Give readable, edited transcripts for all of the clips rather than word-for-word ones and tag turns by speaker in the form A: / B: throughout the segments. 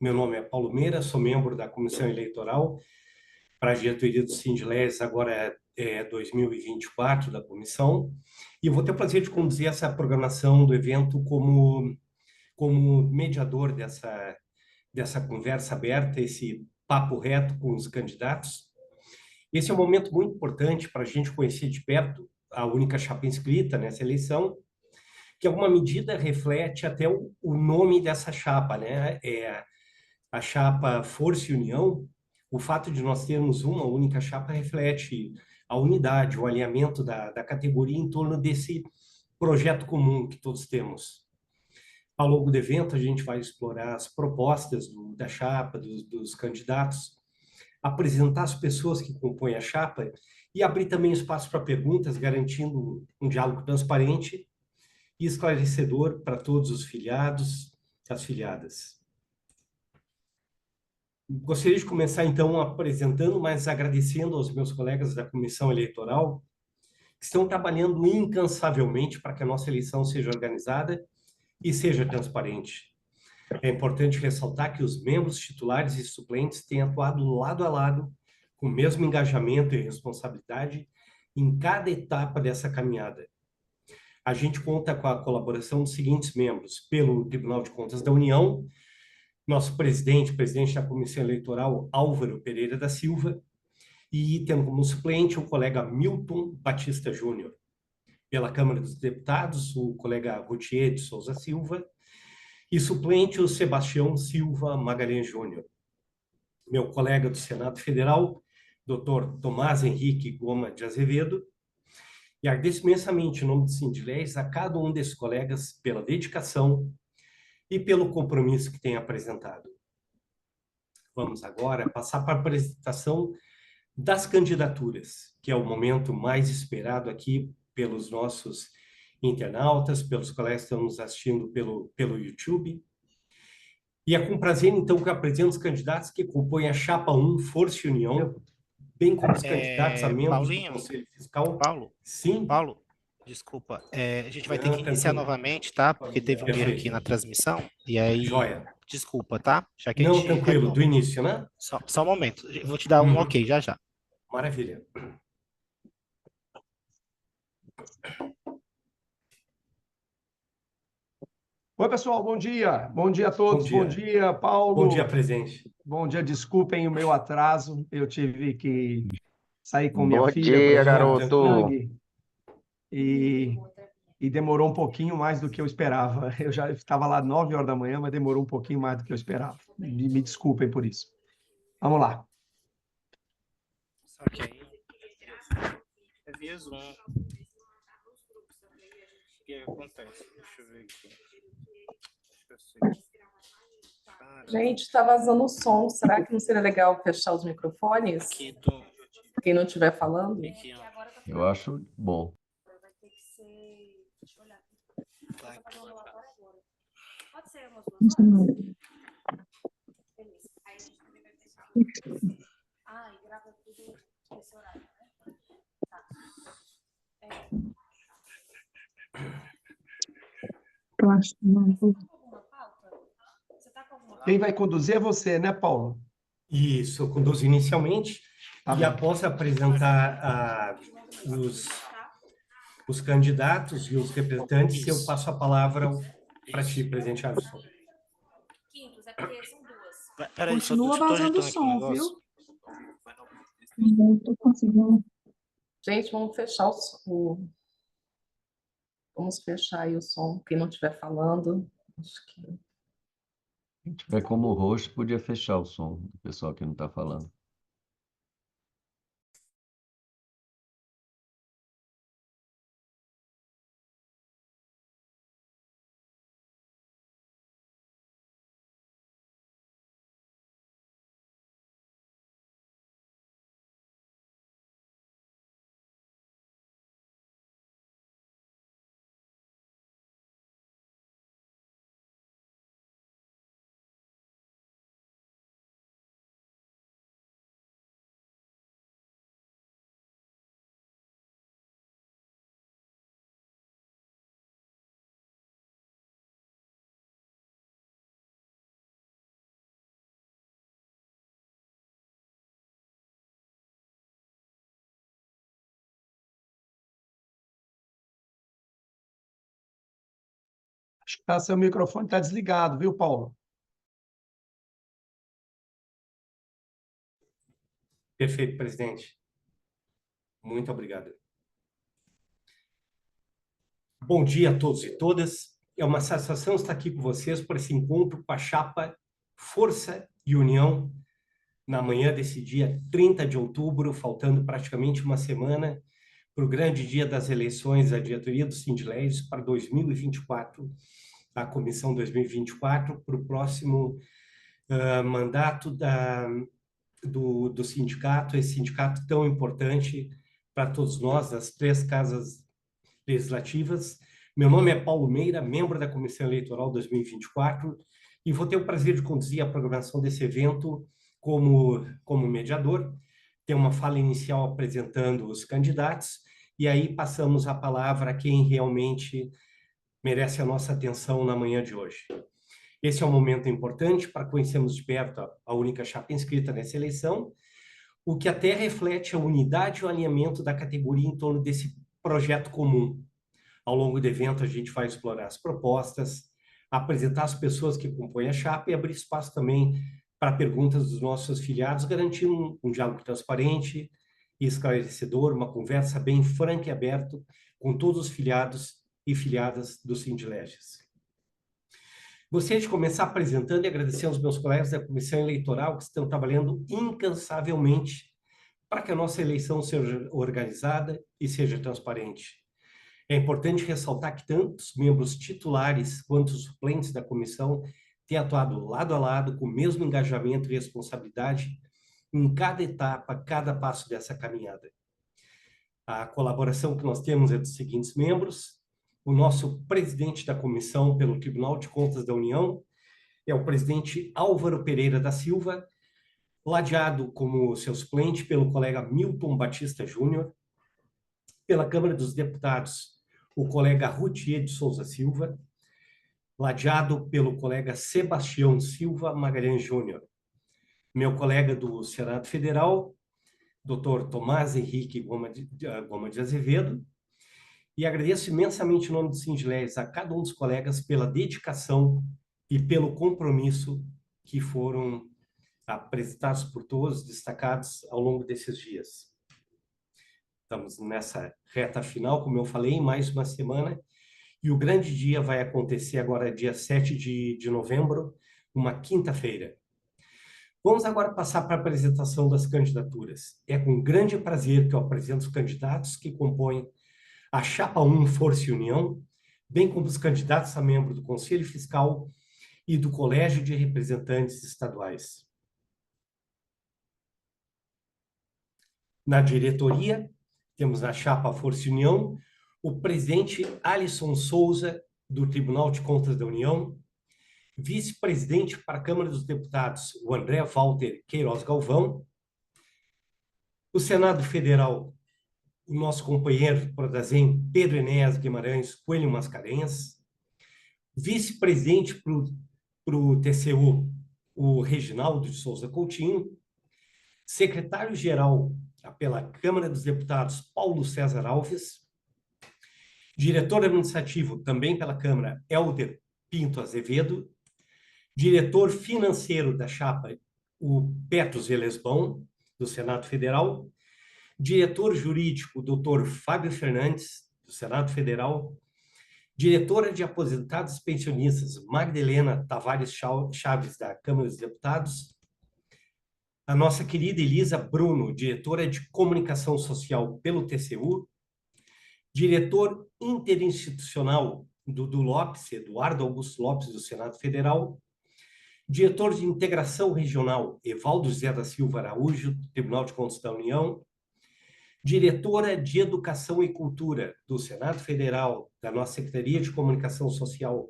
A: Meu nome é Paulo Meira, sou membro da Comissão Eleitoral para a diretoria do Sindilés, agora é 2024 da comissão, e eu vou ter o prazer de conduzir essa programação do evento como mediador dessa conversa aberta, esse papo reto com os candidatos. Esse é um momento muito importante para a gente conhecer de perto a única chapa inscrita nessa eleição, que em alguma medida reflete até o nome dessa chapa, né? É a chapa Força e União. O fato de nós termos uma única chapa reflete a unidade, o alinhamento da categoria em torno desse projeto comum que todos temos. Ao longo do evento, a gente vai explorar as propostas da chapa, dos candidatos, apresentar as pessoas que compõem a chapa e abrir também espaço para perguntas, garantindo um diálogo transparente e esclarecedor para todos os filiados, as filiadas. Gostaria de começar, então, apresentando, mas agradecendo aos meus colegas da Comissão Eleitoral, que estão trabalhando incansavelmente para que a nossa eleição seja organizada e seja transparente. É importante ressaltar que os membros titulares e suplentes têm atuado lado a lado, com o mesmo engajamento e responsabilidade em cada etapa dessa caminhada. A gente conta com a colaboração dos seguintes membros: pelo Tribunal de Contas da União, nosso presidente da Comissão Eleitoral, Álvaro Pereira da Silva, e tendo como suplente o colega Milton Batista Júnior. Pela Câmara dos Deputados, o colega Routier de Souza Silva, e suplente o Sebastião Silva Magalhães Júnior. Meu colega do Senado Federal, Dr. Tomás Henrique Goma de Azevedo, e agradeço imensamente em nome do Sindilés a cada um desses colegas pela dedicação e pelo compromisso que tem apresentado. Vamos agora passar para a apresentação das candidaturas, que é o momento mais esperado aqui pelos nossos internautas, pelos colegas que estão nos assistindo pelo YouTube. E é com prazer, então, que eu apresento os candidatos que compõem a Chapa 1, Força e União, bem como os candidatos a membros do
B: Paulinho,
A: Conselho Fiscal.
B: Paulo,
A: Sim,
B: Paulo, desculpa, a gente vai ter que iniciar
A: tranquilo.
B: novamente, tá? Porque teve um erro aqui
A: Perfeito.
B: na transmissão, e aí,
A: Joia.
B: desculpa, tá? Já que a
A: Não,
B: gente
A: tranquilo, do
B: retoma.
A: início, né?
B: Só um momento, eu vou te dar um
A: Uhum.
B: ok, já já.
A: Maravilha.
C: Oi, pessoal, bom dia. Bom dia a
A: Bom
C: todos. Bom
A: dia.
C: dia,
A: Bom dia,
C: Paulo.
A: presidente.
C: Bom dia, desculpem o meu atraso. Eu tive que sair com minha
D: Bom
C: filha para
D: dia,
C: exame
A: Não,
C: de
D: garoto.
A: tranquilo.
C: sangue e, e demorou um pouquinho mais do que eu esperava. Eu já estava lá 9 horas da manhã, mas demorou um pouquinho mais do que eu esperava. Me desculpem por isso. Vamos lá.
B: Só que aí, é via Zoom. O que acontece? Deixa eu ver aqui. Acho que eu sei. Cara,
E: Gente, está vazando o som. Será que não seria legal fechar os microfones?
B: aqui do...
E: Quem não estiver falando?
B: Aqui, ó.
D: Eu acho bom.
B: Tá aqui.
F: Eu acho que não.
C: Quem vai conduzir é você, né, Paulo?
A: Isso, eu conduzo inicialmente
C: Tá
A: e
C: bem.
A: após apresentar os candidatos e os representantes, eu
B: Isso.
A: passo a palavra para ti, presidente Alisson.
B: Peraí,
F: Continua
B: deixa eu tô
F: vazando o
B: ajeitando aqui um
F: som,
B: negócio.
F: viu? Não estou conseguindo.
E: Gente, vamos fechar Vamos fechar aí o som. Quem não estiver falando, acho que...
D: Se tiver como rosto, podia fechar o som do pessoal que não está falando.
C: Acho que seu microfone está desligado, viu, Paulo?
A: Perfeito, presidente. Muito obrigado. Bom dia a todos e todas. É uma satisfação estar aqui com vocês para esse encontro com a chapa Força e União na manhã desse dia 30 de outubro, faltando praticamente uma semana para o grande dia das eleições da diretoria do Sindleges para 2024, a comissão 2024, para o próximo mandato do sindicato, esse sindicato tão importante para todos nós, das 3 casas legislativas. Meu nome é Paulo Meira, membro da Comissão Eleitoral 2024, e vou ter o prazer de conduzir a programação desse evento como mediador. Tem uma fala inicial apresentando os candidatos, e aí passamos a palavra a quem realmente merece a nossa atenção na manhã de hoje. Esse é um momento importante para conhecermos de perto a única chapa inscrita nessa eleição, o que até reflete a unidade e o alinhamento da categoria em torno desse projeto comum. Ao longo do evento, a gente vai explorar as propostas, apresentar as pessoas que compõem a chapa e abrir espaço também para perguntas dos nossos filiados, garantindo um diálogo transparente e esclarecedor, uma conversa bem franca e aberta com todos os filiados e filiadas do Sindleges. Gostaria de começar apresentando e agradecendo aos meus colegas da Comissão Eleitoral que estão trabalhando incansavelmente para que a nossa eleição seja organizada e seja transparente. É importante ressaltar que tanto os membros titulares quanto os suplentes da comissão têm atuado lado a lado com o mesmo engajamento e responsabilidade em cada etapa, cada passo dessa caminhada. A colaboração que nós temos é dos seguintes membros: o nosso presidente da comissão pelo Tribunal de Contas da União é o presidente Álvaro Pereira da Silva, ladeado como seu suplente pelo colega Milton Batista Júnior. Pela Câmara dos Deputados, o colega Routier de Souza Silva, ladeado pelo colega Sebastião Silva Magalhães Júnior. Meu colega do Senado Federal, Dr. Tomás Henrique Goma de Azevedo. E agradeço imensamente em nome do Sindleges a cada um dos colegas pela dedicação e pelo compromisso que foram apresentados por todos, destacados ao longo desses dias. Estamos nessa reta final, como eu falei, mais uma semana, e o grande dia vai acontecer agora, dia 7 de novembro, uma quinta-feira. Vamos agora passar para a apresentação das candidaturas. É com grande prazer que eu apresento os candidatos que compõem a Chapa 1 Força e União, bem como os candidatos a membro do Conselho Fiscal e do Colégio de Representantes Estaduais. Na diretoria, temos na Chapa Força e União o presidente Alisson Souza, do Tribunal de Contas da União, vice-presidente para a Câmara dos Deputados, o André Walter Queiroz Galvão, o Senado Federal, o nosso companheiro do Prodazem, Pedro Enéas Guimarães Coelho Mascarenhas, vice-presidente para o TCU, o Reginaldo de Souza Coutinho, secretário-geral pela Câmara dos Deputados, Paulo César Alves, diretor administrativo também pela Câmara, Helder Pinto Azevedo, diretor financeiro da chapa, o Petros Elesbão, do Senado Federal, diretor jurídico, o Dr. Fábio Fernandes, do Senado Federal, diretora de aposentados e pensionistas, Magdalena Tavares Chaves, da Câmara dos Deputados, a nossa querida Elisa Bruno, diretora de comunicação social pelo TCU, diretor interinstitucional do Lopes, Eduardo Augusto Lopes, do Senado Federal, diretor de integração regional, Evaldo José da Silva Araújo, do Tribunal de Contas da União, diretora de Educação e Cultura do Senado Federal, da nossa Secretaria de Comunicação Social,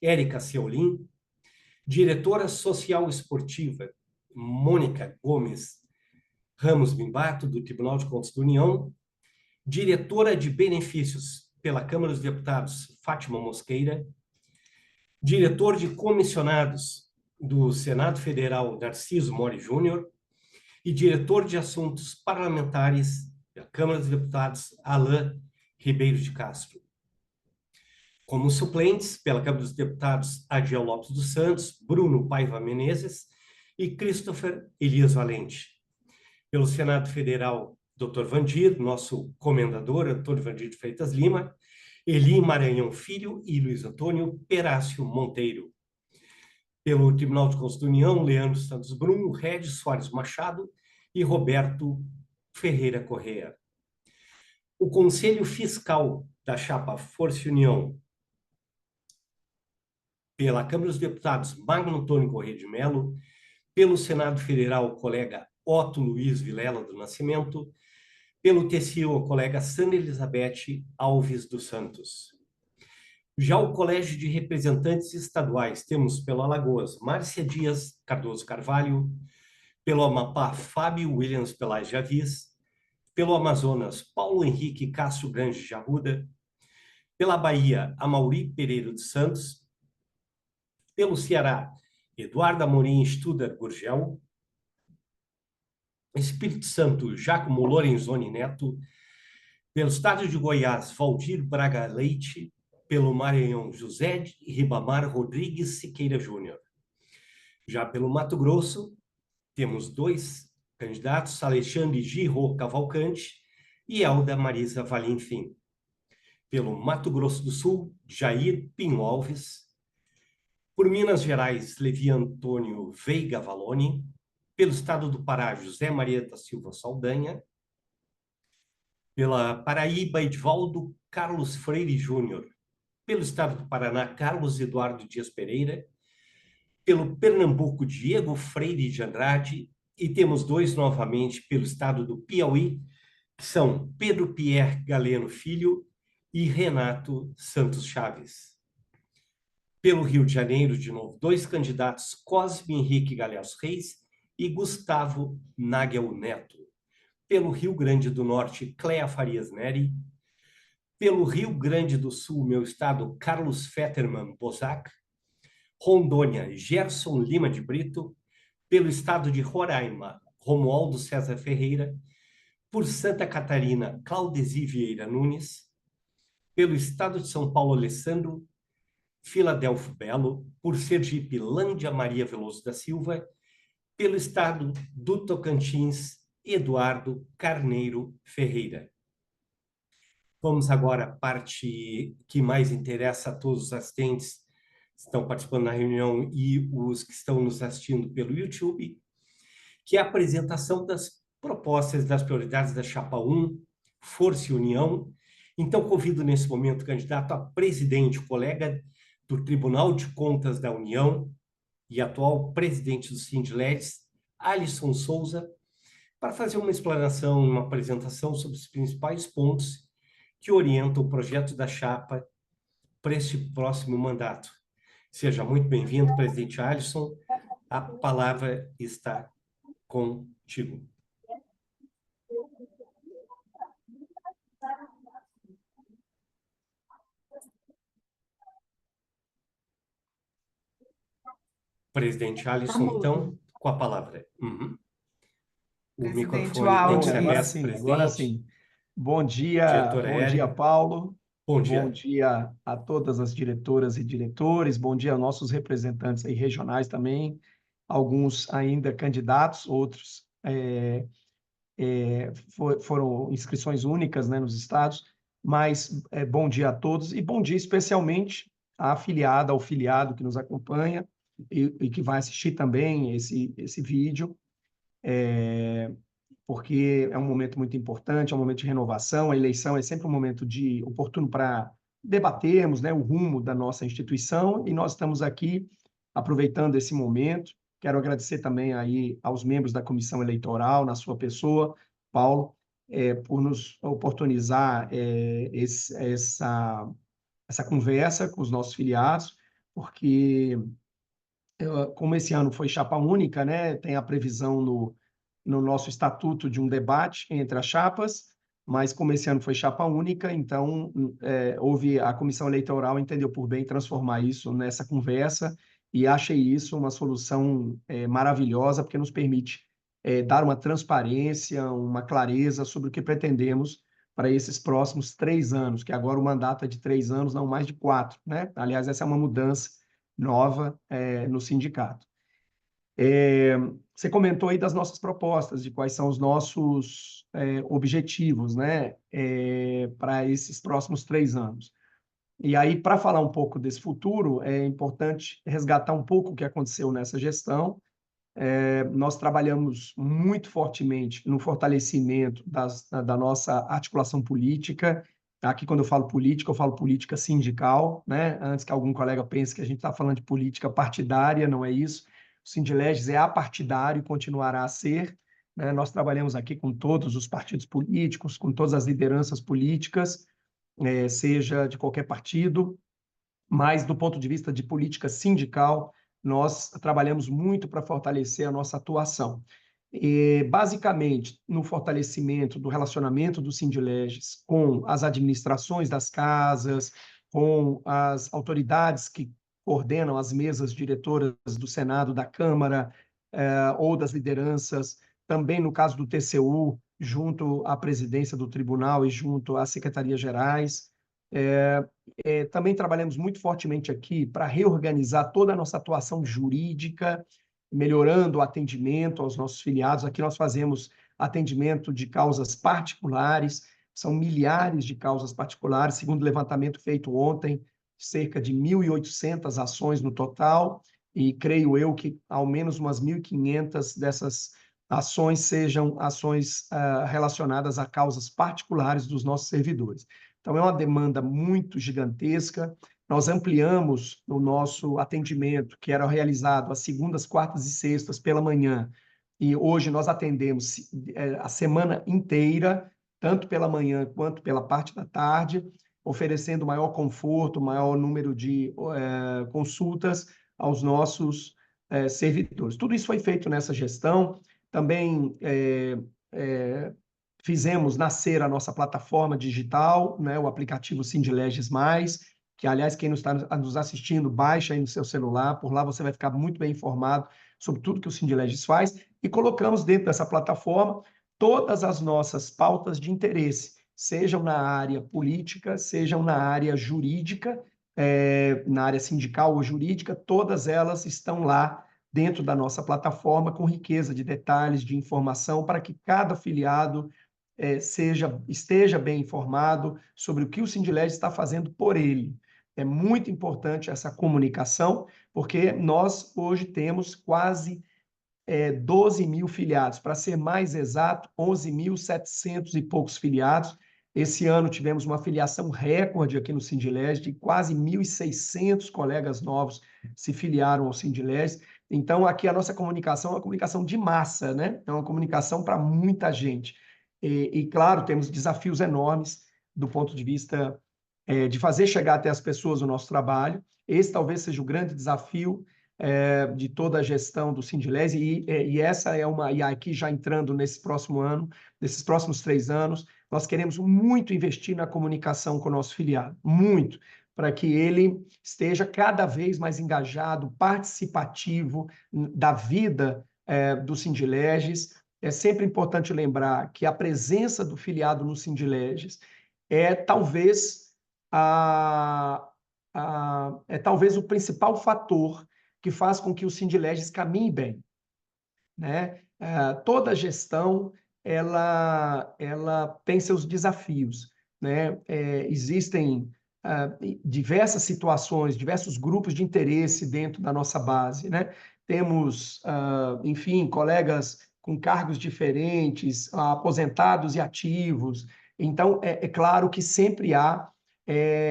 A: Érica Seolim, diretora social esportiva, Mônica Gomes Ramos Bimbato, do Tribunal de Contas da União, diretora de benefícios pela Câmara dos Deputados, Fátima Mosqueira, diretor de comissionados do Senado Federal, Narciso Mori Júnior, e diretor de assuntos parlamentares da Câmara dos Deputados, Alain Ribeiro de Castro. Como suplentes, pela Câmara dos Deputados, Adiel Lopes dos Santos, Bruno Paiva Menezes e Christopher Elias Valente. Pelo Senado Federal, Dr. Vandir, nosso comendador, Antônio Vandir de Freitas Lima, Eli Maranhão Filho e Luiz Antônio Perácio Monteiro. Pelo Tribunal de Contas da União, Leandro Santos Bruno, Regis Soares Machado e Roberto Ferreira Correa. O Conselho Fiscal da chapa Força e União, pela Câmara dos Deputados, Magno Antônio Corrêa de Mello, pelo Senado Federal, o colega Otto Luiz Vilela do Nascimento, pelo TCU, a colega Sandra Elizabeth Alves dos Santos. Já o Colégio de Representantes Estaduais, temos pelo Alagoas, Márcia Dias Cardoso Carvalho, pelo Amapá, Fábio Williams Pelais de Avis, pelo Amazonas, Paulo Henrique Cássio Gange de Arruda, pela Bahia, Amauri Pereira dos Santos, pelo Ceará, Eduardo Amorim Studer Gurgel, Espírito Santo, Giacomo Lorenzoni Neto, pelo Estado de Goiás, Valdir Braga Leite, pelo Maranhão, José de Ribamar Rodrigues Siqueira Júnior. Já pelo Mato Grosso, temos 2 candidatos, Alexandre Girro Cavalcante e Elda Marisa Valenfim. Pelo Mato Grosso do Sul, Jair Pinho Alves. Por Minas Gerais, Levi Antônio Veiga Valoni. Pelo Estado do Pará, José Maria da Silva Saldanha. Pela Paraíba, Edvaldo Carlos Freire Júnior. Pelo Estado do Paraná, Carlos Eduardo Dias Pereira. Pelo Pernambuco, Diego Freire de Andrade. E temos 2 novamente pelo Estado do Piauí, que são Pedro Pierre Galeno Filho e Renato Santos Chaves. Pelo Rio de Janeiro, de novo, 2 candidatos, Cosme Henrique Galhaço Reis e Gustavo Nagel Neto. Pelo Rio Grande do Norte, Cléa Farias Neri. Pelo Rio Grande do Sul, meu estado, Carlos Fetterman Bozac. Rondônia, Gerson Lima de Brito. Pelo estado de Roraima, Romualdo César Ferreira. Por Santa Catarina, Claudesi Vieira Nunes. Pelo estado de São Paulo, Alessandro Filadelfo Belo. Por Sergipe, Lândia Maria Veloso da Silva. Pelo estado do Tocantins, Eduardo Carneiro Ferreira. Vamos agora à parte que mais interessa a todos os assistentes que estão participando da reunião e os que estão nos assistindo pelo YouTube, que é a apresentação das propostas das prioridades da Chapa 1, Força e União. Então, convido nesse momento o candidato a presidente, colega do Tribunal de Contas da União e atual presidente do Sindledes, Alisson Souza, para fazer uma explanação, uma apresentação sobre os principais pontos que orientam o projeto da chapa para este próximo mandato. Seja muito bem-vindo, presidente Alisson. A palavra está contigo. Presidente Alisson, então, com a palavra. Uhum. O microfone tem que ser aberto, presidente.
C: Agora sim. Bom dia, Paulo.
A: Bom dia.
C: Bom dia a todas as diretoras e diretores. Bom dia aos nossos representantes aí regionais também. Alguns ainda candidatos, outros foram inscrições únicas, né, nos estados. Mas bom dia a todos e bom dia especialmente à afiliada, ao filiado que nos acompanha e que vai assistir também esse vídeo. Porque é um momento muito importante, é um momento de renovação, a eleição é sempre um momento oportuno para debatermos, né, o rumo da nossa instituição, e nós estamos aqui aproveitando esse momento. Quero agradecer também aí aos membros da Comissão Eleitoral, na sua pessoa, Paulo, por nos oportunizar essa conversa com os nossos filiados, porque como esse ano foi chapa única, né, tem a previsão no nosso estatuto de um debate entre as chapas, mas como esse ano foi chapa única, então a Comissão Eleitoral entendeu por bem transformar isso nessa conversa, e achei isso uma solução maravilhosa, porque nos permite dar uma transparência, uma clareza sobre o que pretendemos para esses próximos 3 anos, que agora o mandato é de 3 anos, não mais de 4, né? Aliás, essa é uma mudança nova no sindicato. Você comentou aí das nossas propostas, de quais são os nossos objetivos, né, para esses próximos 3 anos. E aí, para falar um pouco desse futuro, é importante resgatar um pouco o que aconteceu nessa gestão. Nós trabalhamos muito fortemente no fortalecimento da nossa articulação política. Aqui, quando eu falo política sindical, né? Antes que algum colega pense que a gente está falando de política partidária, não é isso. O Sindileges é apartidário e continuará a ser, né? Nós trabalhamos aqui com todos os partidos políticos, com todas as lideranças políticas, seja de qualquer partido, mas do ponto de vista de política sindical, nós trabalhamos muito para fortalecer a nossa atuação. E, basicamente, no fortalecimento do relacionamento do Sindileges com as administrações das casas, com as autoridades que coordenam as mesas diretoras do Senado, da Câmara, ou das lideranças, também no caso do TCU, junto à presidência do tribunal e junto às secretarias gerais. Também trabalhamos muito fortemente aqui para reorganizar toda a nossa atuação jurídica, melhorando o atendimento aos nossos filiados. Aqui nós fazemos atendimento de causas particulares, são milhares de causas particulares, segundo o levantamento feito ontem, cerca de 1.800 ações no total, e creio eu que ao menos umas 1.500 dessas ações sejam ações relacionadas a causas particulares dos nossos servidores. Então, é uma demanda muito gigantesca. Nós ampliamos o nosso atendimento, que era realizado às segundas, quartas e sextas pela manhã, e hoje nós atendemos a semana inteira, tanto pela manhã quanto pela parte da tarde, oferecendo maior conforto, maior número de consultas aos nossos servidores. Tudo isso foi feito nessa gestão. Também fizemos nascer a nossa plataforma digital, né, o aplicativo Sindileges Mais, que, aliás, quem está nos assistindo, baixa aí no seu celular, por lá você vai ficar muito bem informado sobre tudo que o Sindileges faz, e colocamos dentro dessa plataforma todas as nossas pautas de interesse, sejam na área política, sejam na área jurídica, na área sindical ou jurídica, todas elas estão lá dentro da nossa plataforma, com riqueza de detalhes, de informação, para que cada afiliado esteja bem informado sobre o que o Sindileges está fazendo por ele. É muito importante essa comunicação, porque nós hoje temos quase 12 mil filiados, para ser mais exato, 11.700 e poucos filiados. Esse ano tivemos uma filiação recorde aqui no Sindileges, de quase 1.600 colegas novos se filiaram ao Sindileges. Então, aqui a nossa comunicação é uma comunicação de massa, né? É uma comunicação para muita gente. E, claro, temos desafios enormes do ponto de vista de fazer chegar até as pessoas o nosso trabalho. Esse talvez seja o grande desafio de toda a gestão do Sindileges, e essa é e aqui já entrando nesse próximo ano, nesses próximos 3 anos, nós queremos muito investir na comunicação com o nosso filiado, muito, para que ele esteja cada vez mais engajado, participativo da vida do Sindileges. É sempre importante lembrar que a presença do filiado no Sindileges é talvez talvez o principal fator que faz com que o Sindileges caminhe bem, né? Toda gestão ela tem seus desafios, né? Existem diversas situações, diversos grupos de interesse dentro da nossa base, né? Temos, enfim, colegas com cargos diferentes, aposentados e ativos. Então, é claro que sempre há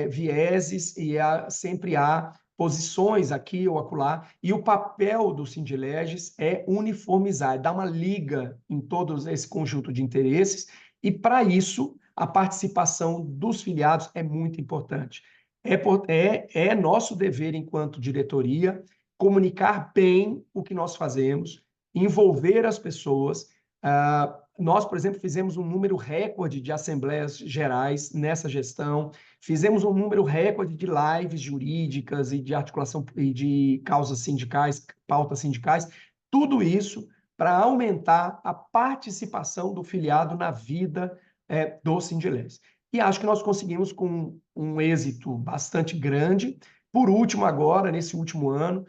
C: vieses e sempre há posições aqui ou acolá, e o papel do Sindileges é uniformizar, é dar uma liga em todo esse conjunto de interesses, e para isso a participação dos filiados é muito importante. É nosso dever, enquanto diretoria, comunicar bem o que nós fazemos, envolver as pessoas. Nós, por exemplo, fizemos um número recorde de assembleias gerais nessa gestão, fizemos um número recorde de lives jurídicas e de articulação e de causas sindicais, pautas sindicais, tudo isso para aumentar a participação do filiado na vida do Sindilés. E acho que nós conseguimos com um êxito bastante grande. Por último, agora, nesse último ano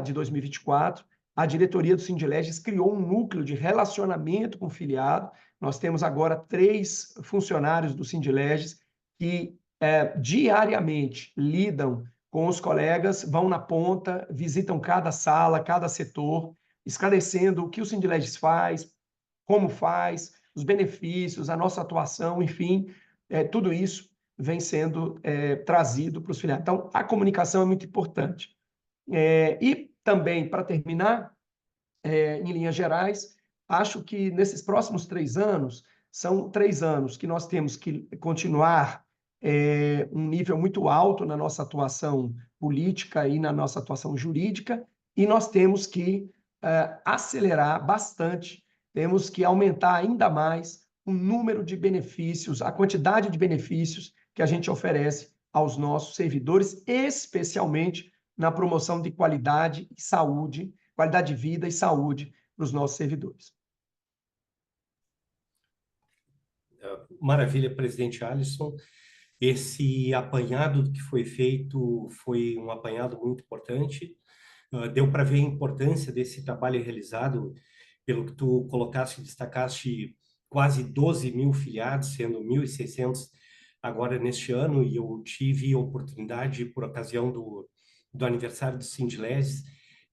C: de 2024, a diretoria do Sindileges criou um núcleo de relacionamento com o filiado. Nós temos agora 3 funcionários do Sindileges que diariamente lidam com os colegas, vão na ponta, visitam cada sala, cada setor, esclarecendo o que o Sindileges faz, como faz, os benefícios, a nossa atuação, enfim, tudo isso vem sendo trazido para os filiados. Então, a comunicação é muito importante. E também, para terminar, em linhas gerais, acho que nesses próximos 3 anos, são 3 anos que nós temos que continuar um nível muito alto na nossa atuação política e na nossa atuação jurídica, e nós temos que acelerar bastante, temos que aumentar ainda mais o número de benefícios, a quantidade de benefícios que a gente oferece aos nossos servidores, especialmente na promoção de qualidade e saúde, qualidade de vida e saúde para os nossos servidores.
A: Maravilha, presidente Alisson. Esse apanhado que foi feito foi um apanhado muito importante. Deu para ver a importância desse trabalho realizado, pelo que tu colocaste, destacaste quase 12 mil filiados, sendo 1.600 agora neste ano, e eu tive a oportunidade, por ocasião do aniversário do Sindileges,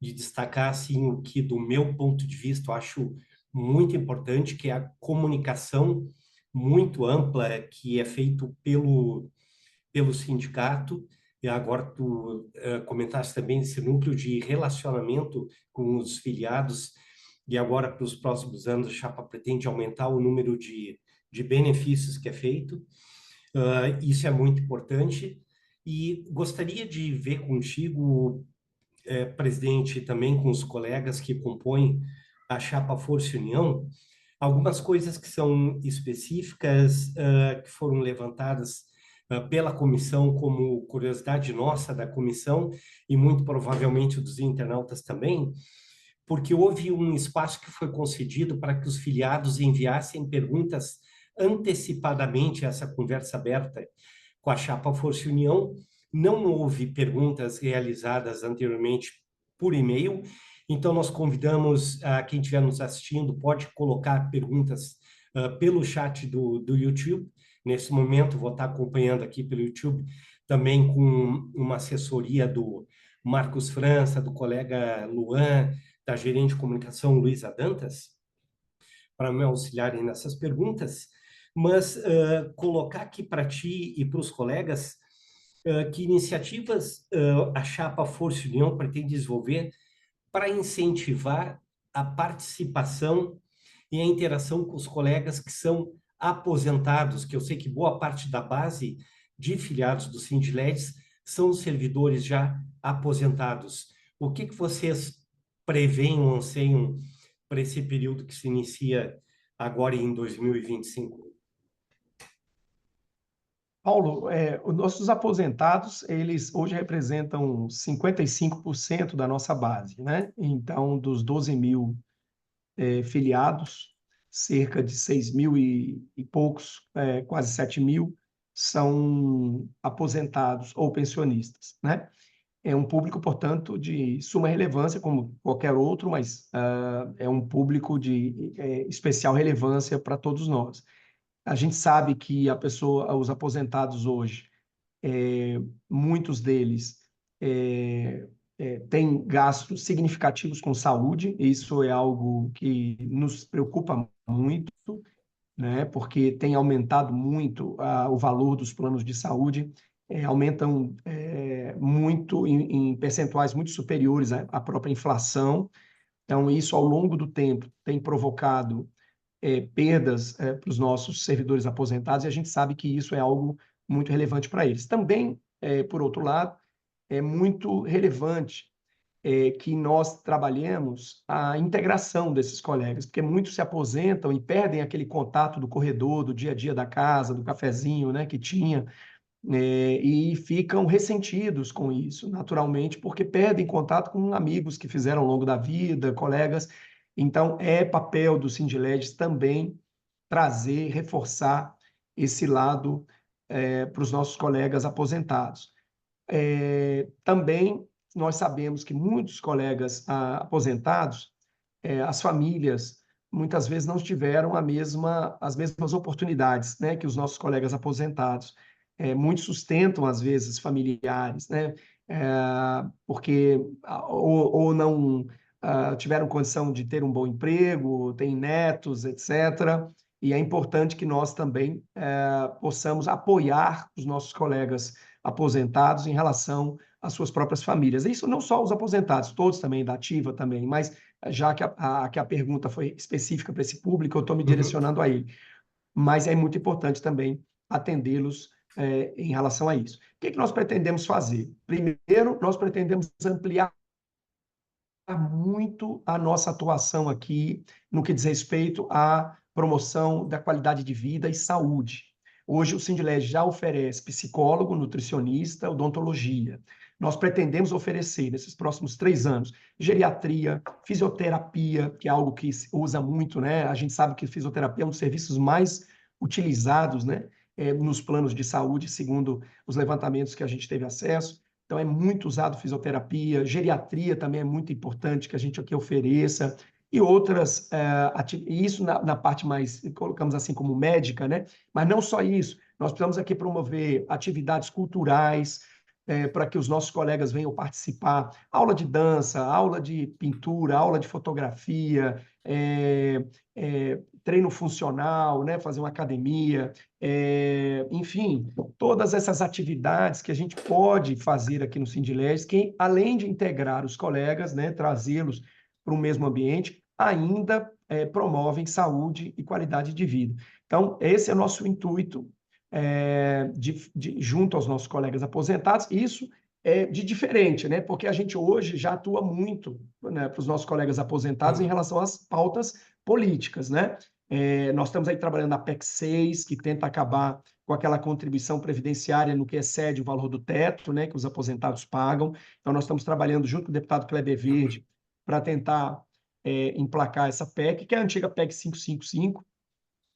A: de destacar assim, o que, do meu ponto de vista, eu acho muito importante, que é a comunicação muito ampla que é feito pelo sindicato. E agora tu comentaste também esse núcleo de relacionamento com os filiados, e agora para os próximos anos a Chapa pretende aumentar o número de benefícios que é feito. Isso é muito importante, e gostaria de ver contigo, presidente, também com os colegas que compõem a Chapa Força e União, algumas coisas que são específicas, que foram levantadas pela comissão como curiosidade nossa da comissão e muito provavelmente dos internautas também, porque houve um espaço que foi concedido para que os filiados enviassem perguntas antecipadamente a essa conversa aberta com a Chapa Força e União. Não houve perguntas realizadas anteriormente por e-mail, então nós convidamos a quem estiver nos assistindo, pode colocar perguntas pelo chat do YouTube. Nesse momento, vou estar acompanhando aqui pelo YouTube, também com uma assessoria do Marcos França, do colega Luan, da gerente de comunicação Luísa Dantas, para me auxiliarem nessas perguntas, mas colocar aqui para ti e para os colegas que iniciativas a Chapa Força e União pretende desenvolver para incentivar a participação e a interação com os colegas que são aposentados, que eu sei que boa parte da base de filiados do Sindileges são servidores já aposentados. O que vocês preveem ou anseiam para esse período que se inicia agora em 2025?
C: Paulo, os nossos aposentados, eles hoje representam 55% da nossa base, né? Então, dos 12 mil filiados, cerca de 6 mil e poucos, quase 7 mil, são aposentados ou pensionistas, né? É um público, portanto, de suma relevância, como qualquer outro, mas é um público de especial relevância para todos nós. A gente sabe que os aposentados hoje, muitos deles têm gastos significativos com saúde, e isso é algo que nos preocupa muito, né? Porque tem aumentado muito o valor dos planos de saúde, aumentam muito em percentuais muito superiores à própria inflação. Então, isso ao longo do tempo tem provocado perdas para os nossos servidores aposentados, e a gente sabe que isso é algo muito relevante para eles. Também, por outro lado, é muito relevante que nós trabalhemos a integração desses colegas, porque muitos se aposentam e perdem aquele contato do corredor, do dia a dia da casa, do cafezinho, né, que tinha, e ficam ressentidos com isso, naturalmente, porque perdem contato com amigos que fizeram ao longo da vida, colegas. Então, é papel do Sindileges também trazer, reforçar esse lado para os nossos colegas aposentados. Também nós sabemos que muitos colegas aposentados, as famílias, muitas vezes não tiveram as mesmas oportunidades, né, que os nossos colegas aposentados. Muitos sustentam, às vezes, familiares, né, porque ou não tiveram condição de ter um bom emprego, têm netos, etc. E é importante que nós também possamos apoiar os nossos colegas aposentados em relação às suas próprias famílias. Isso não só os aposentados, todos também, da ativa também, mas já que a pergunta foi específica para esse público, eu estou me direcionando a ele. Mas é muito importante também atendê-los em relação a isso. O que nós pretendemos fazer? Primeiro, nós pretendemos ampliar muito a nossa atuação aqui no que diz respeito à promoção da qualidade de vida e saúde. Hoje o Sindilege já oferece psicólogo, nutricionista, odontologia. Nós pretendemos oferecer, nesses próximos 3 anos, geriatria, fisioterapia, que é algo que se usa muito, né? A gente sabe que fisioterapia é um dos serviços mais utilizados, né? Nos planos de saúde, segundo os levantamentos que a gente teve acesso. Então, é muito usado fisioterapia, geriatria também é muito importante que a gente aqui ofereça, e outras, isso na parte mais, colocamos assim, como médica, né? Mas não só isso, nós precisamos aqui promover atividades culturais, para que os nossos colegas venham participar, aula de dança, aula de pintura, aula de fotografia, treino funcional, né? Fazer uma academia, enfim, todas essas atividades que a gente pode fazer aqui no Sindilege, que além de integrar os colegas, né? Trazê-los para o mesmo ambiente, ainda promovem saúde e qualidade de vida. Então, esse é o nosso intuito, junto aos nossos colegas aposentados. Isso é de diferente, né? Porque a gente hoje já atua muito, né, para os nossos colegas aposentados em relação às pautas políticas, né? Nós estamos aí trabalhando na PEC 6, que tenta acabar com aquela contribuição previdenciária no que excede o valor do teto, né, que os aposentados pagam. Então, nós estamos trabalhando junto com o deputado Kleber Verde para tentar emplacar essa PEC, que é a antiga PEC 555,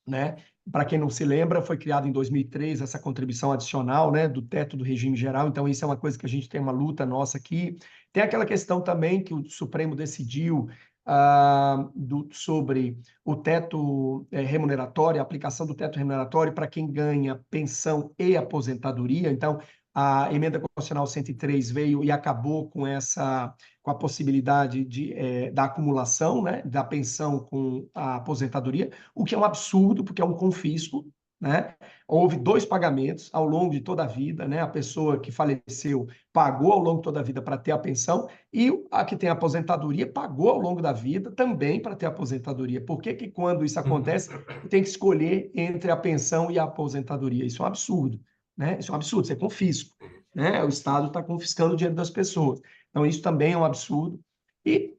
C: né? Para quem não se lembra, foi criada em 2003 essa contribuição adicional, né, do teto do regime geral. Então, isso é uma coisa que a gente tem uma luta nossa aqui. Tem aquela questão também que o Supremo decidiu sobre o teto remuneratório, a aplicação do teto remuneratório para quem ganha pensão e aposentadoria. Então, a emenda constitucional 103 veio e acabou com a possibilidade da acumulação, né, da pensão com a aposentadoria, o que é um absurdo, porque é um confisco, né? Houve 2 pagamentos ao longo de toda a vida, né? A pessoa que faleceu pagou ao longo de toda a vida para ter a pensão, e a que tem a aposentadoria pagou ao longo da vida também para ter a aposentadoria. Por que quando isso acontece, tem que escolher entre a pensão e a aposentadoria? Isso é um absurdo, né? Isso é um absurdo, isso é confisco, né? O Estado está confiscando o dinheiro das pessoas. Então, isso também é um absurdo. E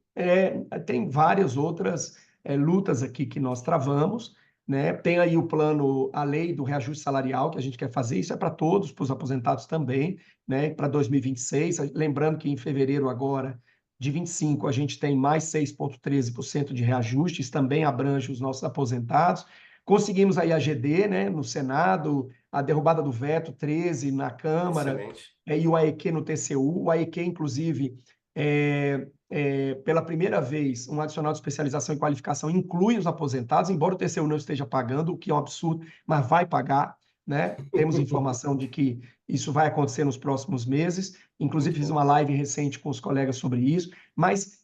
C: tem várias outras lutas aqui que nós travamos, né? Tem aí o plano, a lei do reajuste salarial, que a gente quer fazer, isso é para todos, para os aposentados também, né? Para 2026, lembrando que em fevereiro agora, de 25, a gente tem mais 6,13% de reajuste, isso também abrange os nossos aposentados. Conseguimos aí a GD, né, no Senado, a derrubada do veto 13 na Câmara, e o AEQ no TCU. O AEQ, inclusive, pela primeira vez, um adicional de especialização e qualificação inclui os aposentados, embora o TCU não esteja pagando, o que é um absurdo, mas vai pagar, né? Temos informação de que isso vai acontecer nos próximos meses. Inclusive, fiz uma live recente com os colegas sobre isso, mas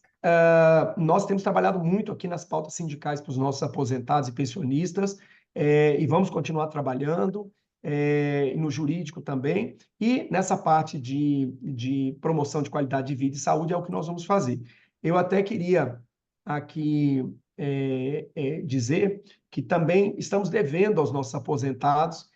C: nós temos trabalhado muito aqui nas pautas sindicais para os nossos aposentados e pensionistas, e vamos continuar trabalhando, no jurídico também, e nessa parte de promoção de qualidade de vida e saúde é o que nós vamos fazer. Eu até queria aqui dizer que também estamos devendo aos nossos aposentados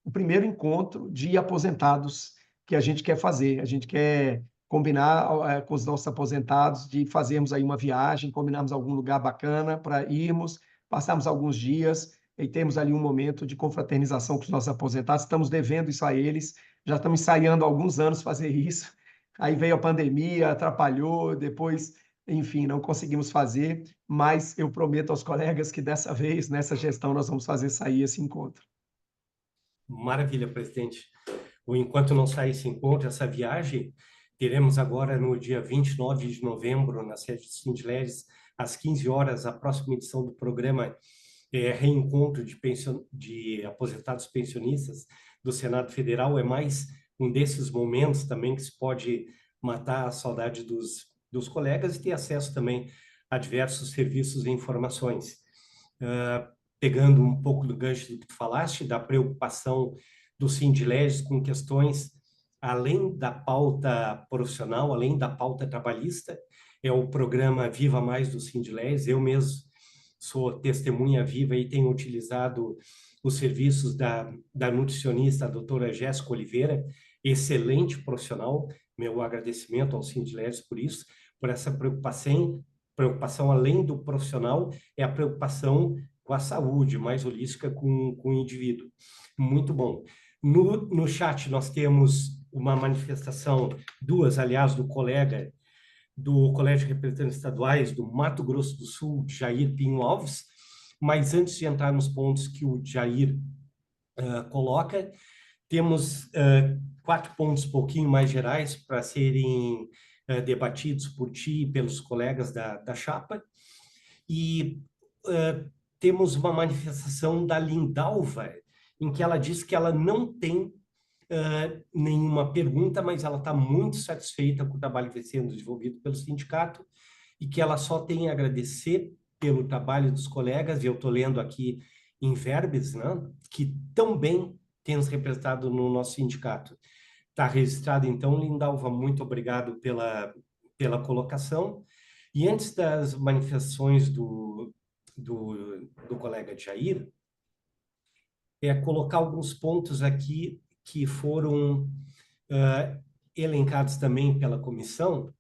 C: o primeiro encontro de aposentados que a gente quer fazer. A gente quer combinar com os nossos aposentados de fazermos aí uma viagem, combinarmos algum lugar bacana para irmos, passarmos alguns dias e temos ali um momento de confraternização com os nossos aposentados. Estamos devendo isso a eles, já estamos ensaiando há alguns anos fazer isso. Aí veio a pandemia, atrapalhou, depois enfim, não conseguimos fazer, mas eu prometo aos colegas que dessa vez, nessa gestão, nós vamos fazer sair esse encontro.
A: Maravilha, presidente. Enquanto não sair esse encontro, essa viagem, teremos agora no dia 29 de novembro, na sede do Sindleges, às 15 horas, a próxima edição do programa Reencontro de Aposentados Pensionistas do Senado Federal. É mais um desses momentos também que se pode matar a saudade dos colegas e ter acesso também a diversos serviços e informações. Pegando um pouco do gancho do que tu falaste, da preocupação do Sindleges com questões além da pauta profissional, além da pauta trabalhista, é o programa Viva Mais do Sindleges. Eu mesmo sou testemunha viva e tenho utilizado os serviços da nutricionista, a doutora Jéssica Oliveira, excelente profissional. Meu agradecimento ao Sindleges por isso, por essa preocupação além do profissional, é a preocupação com a saúde mais holística com o indivíduo. Muito bom. No chat nós temos uma manifestação, duas, aliás, do colega do Colégio de Representantes Estaduais do Mato Grosso do Sul, Jair Pinho Alves, mas antes de entrar nos pontos que o Jair coloca, temos 4 pontos um pouquinho mais gerais para serem debatidos por ti e pelos colegas da chapa, e temos uma manifestação da Lindalva, em que ela diz que ela não tem nenhuma pergunta, mas ela está muito satisfeita com o trabalho que vem sendo desenvolvido pelo sindicato e que ela só tem a agradecer pelo trabalho dos colegas, e eu estou lendo aqui em verbes, né, que tão bem tem nos representado no nosso sindicato. Está registrado, então, Lindalva, muito obrigado pela colocação. E antes das manifestações do colega Jair, colocar alguns pontos aqui que foram elencados também pela comissão,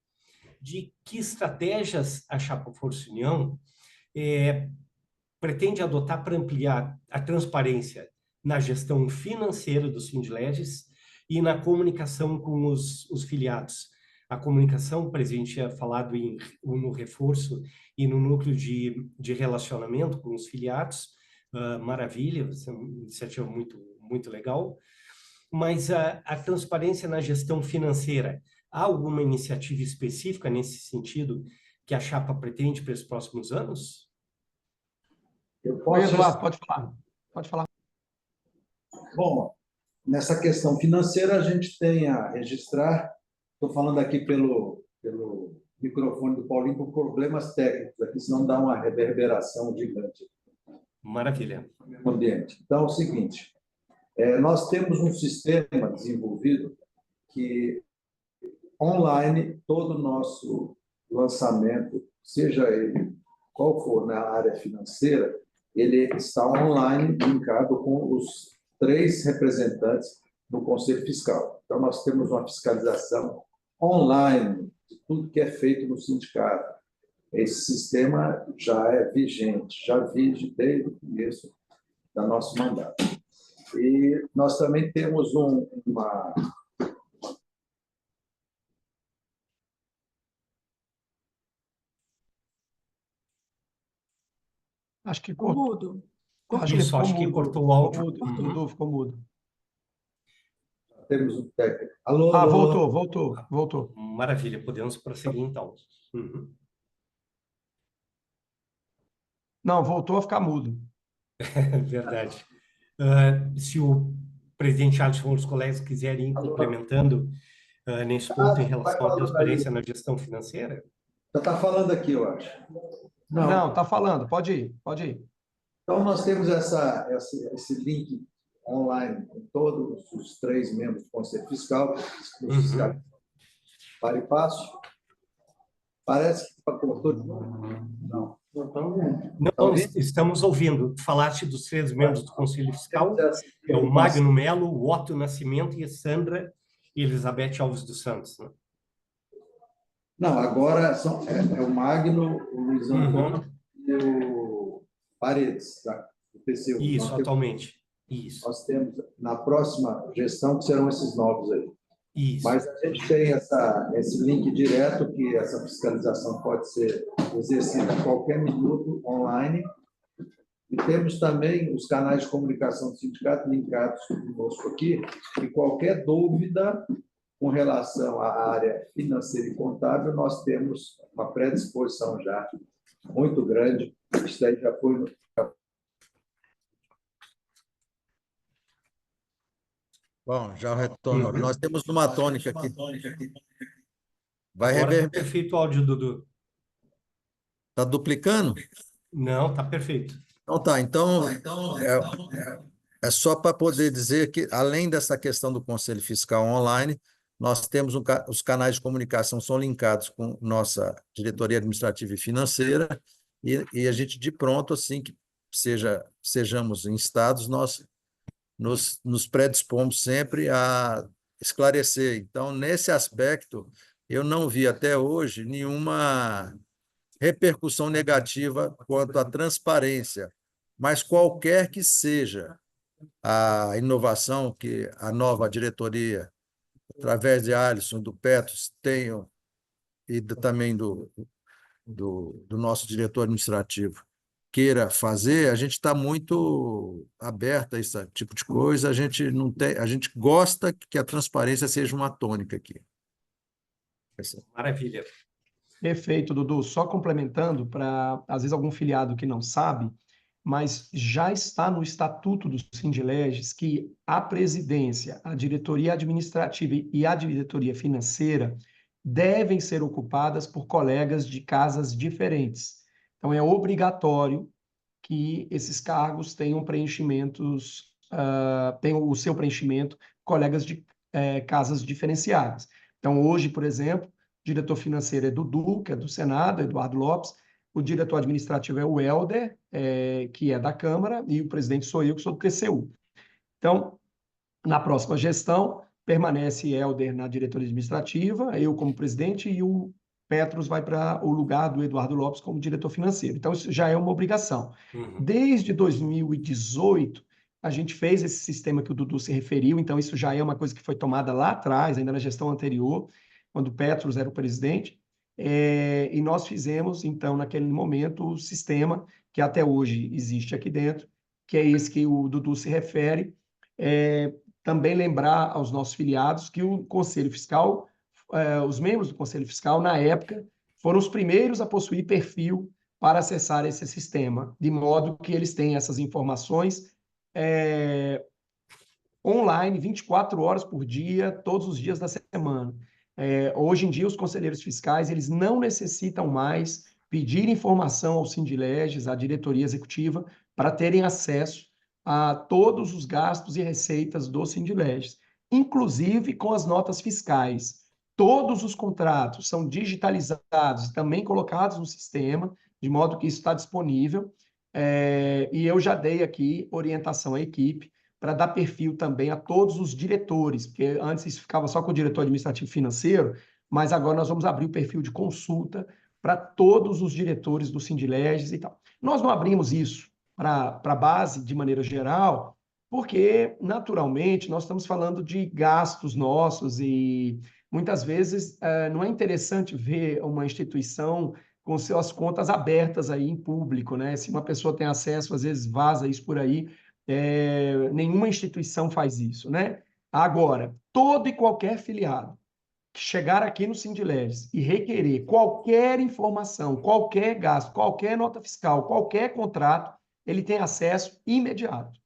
A: de que estratégias a Chapa Força União pretende adotar para ampliar a transparência na gestão financeira do Sindleges e na comunicação com os filiados. A comunicação, o presidente tinha falado no reforço e no núcleo de relacionamento com os filiados, maravilha, essa é uma iniciativa muito, muito legal, mas a transparência na gestão financeira, há alguma iniciativa específica nesse sentido que a chapa pretende para os próximos anos?
C: Oi, Eduardo, pode falar. Pode falar.
G: Bom, nessa questão financeira, a gente tem a registrar, estou falando aqui pelo microfone do Paulinho, por problemas técnicos aqui, senão dá uma reverberação gigante.
A: Maravilha.
G: No ambiente. Então, é o seguinte, nós temos um sistema desenvolvido que, online, todo o nosso lançamento, seja ele qual for na área financeira, ele está online, linkado com os 3 representantes do Conselho Fiscal. Então, nós temos uma fiscalização online de tudo que é feito no sindicato. Esse sistema já é vigente, já vige desde o começo do nosso mandato. E nós também temos uma...
C: Acho que
E: Ficou
C: cortou.
E: mudo.
A: Acho que cortou o áudio.
C: Dudu, ficou mudo.
G: Temos um técnico. Alô,
C: Ah,
G: alô.
C: voltou.
A: Maravilha, podemos prosseguir então. Uhum.
C: Não, voltou a ficar mudo.
A: Verdade. Se o presidente Alisson ou os colegas quiserem ir complementando nesse ponto em relação à transparência na gestão financeira.
G: Já está falando aqui, eu acho.
C: Não, está falando. Pode ir.
G: Então, nós temos esse link online com todos os 3 membros do Conselho Fiscal, para e passo. Parece que cortou. Não.
A: Não, estamos ouvindo. Falaste dos 3 membros do Conselho Fiscal, é o Magno Melo, o Otto Nascimento e a Sandra Elizabeth Alves dos Santos. Né?
G: Não, agora é o Magno, o Luiz Antônio e o Paredes, do PCU.
A: Isso, atualmente. Isso.
G: Nós temos, na próxima gestão, que serão esses novos aí.
A: Isso.
G: Mas a gente tem esse link direto que essa fiscalização pode ser exercida a qualquer minuto online. E temos também os canais de comunicação do sindicato linkados conosco aqui, e qualquer dúvida com relação à área financeira e contábil, nós temos uma predisposição já muito grande. Isso aí já foi no...
H: Bom, já retornou. Nós temos uma tônica aqui. Vai
A: Agora tá
H: reverber.
A: perfeito o áudio, Dudu.
H: Está duplicando?
A: Não, tá perfeito.
H: Então tá. Então, é só para poder dizer que, além dessa questão do Conselho Fiscal online, nós temos os canais de comunicação são linkados com nossa diretoria administrativa e financeira, e a gente, de pronto, assim que sejamos instados, nós nos predispomos sempre a esclarecer. Então, nesse aspecto, eu não vi até hoje nenhuma repercussão negativa quanto à transparência, mas qualquer que seja a inovação que a nova diretoria, através de Alisson, do Petros, tenham, e também do nosso diretor administrativo, queira fazer, a gente está muito aberto a esse tipo de coisa, a gente gosta que a transparência seja uma tônica aqui.
A: Maravilha.
C: Perfeito, Dudu. Só complementando, para, às vezes, algum filiado que não sabe, mas já está no Estatuto do Sindileges que a presidência, a diretoria administrativa e a diretoria financeira devem ser ocupadas por colegas de casas diferentes. Então, é obrigatório que esses cargos tenham preenchimentos, tenham o seu preenchimento colegas de casas diferenciadas. Então, hoje, por exemplo, o diretor financeiro é Dudu, que é do Senado, Eduardo Lopes, o diretor administrativo é o Helder, que é da Câmara, e o presidente sou eu, que sou do TCU. Então, na próxima gestão, permanece Helder na diretoria administrativa, eu como presidente, e o Petros vai para o lugar do Eduardo Lopes como diretor financeiro. Então, isso já é uma obrigação. Desde 2018, a gente fez esse sistema que o Dudu se referiu, então isso já é uma coisa que foi tomada lá atrás, ainda na gestão anterior, quando o Petros era o presidente, e nós fizemos, então, naquele momento, o sistema que até hoje existe aqui dentro, que é esse que o Dudu se refere. Também lembrar aos nossos filiados que o Conselho Fiscal, os membros do Conselho Fiscal, na época, foram os primeiros a possuir perfil para acessar esse sistema, de modo que eles têm essas informações online, 24 horas por dia, todos os dias da semana. Hoje em dia, os conselheiros fiscais, eles não necessitam mais pedir informação ao Sindileges, à diretoria executiva, para terem acesso a todos os gastos e receitas do Sindileges, inclusive com as notas fiscais. Todos os contratos são digitalizados e também colocados no sistema, de modo que isso está disponível, e eu já dei aqui orientação à equipe para dar perfil também a todos os diretores, porque antes isso ficava só com o diretor administrativo financeiro, mas agora nós vamos abrir o perfil de consulta para todos os diretores do Sindileges e tal. Nós não abrimos isso para a base, de maneira geral, porque, naturalmente, nós estamos falando de gastos nossos e, muitas vezes, não é interessante ver uma instituição com suas contas abertas aí em público, né? Se uma pessoa tem acesso, às vezes vaza isso por aí, nenhuma instituição faz isso, né? Agora, todo e qualquer filiado que chegar aqui no Sindileges e requerer qualquer informação, qualquer gasto, qualquer nota fiscal, qualquer contrato, ele tem acesso imediato.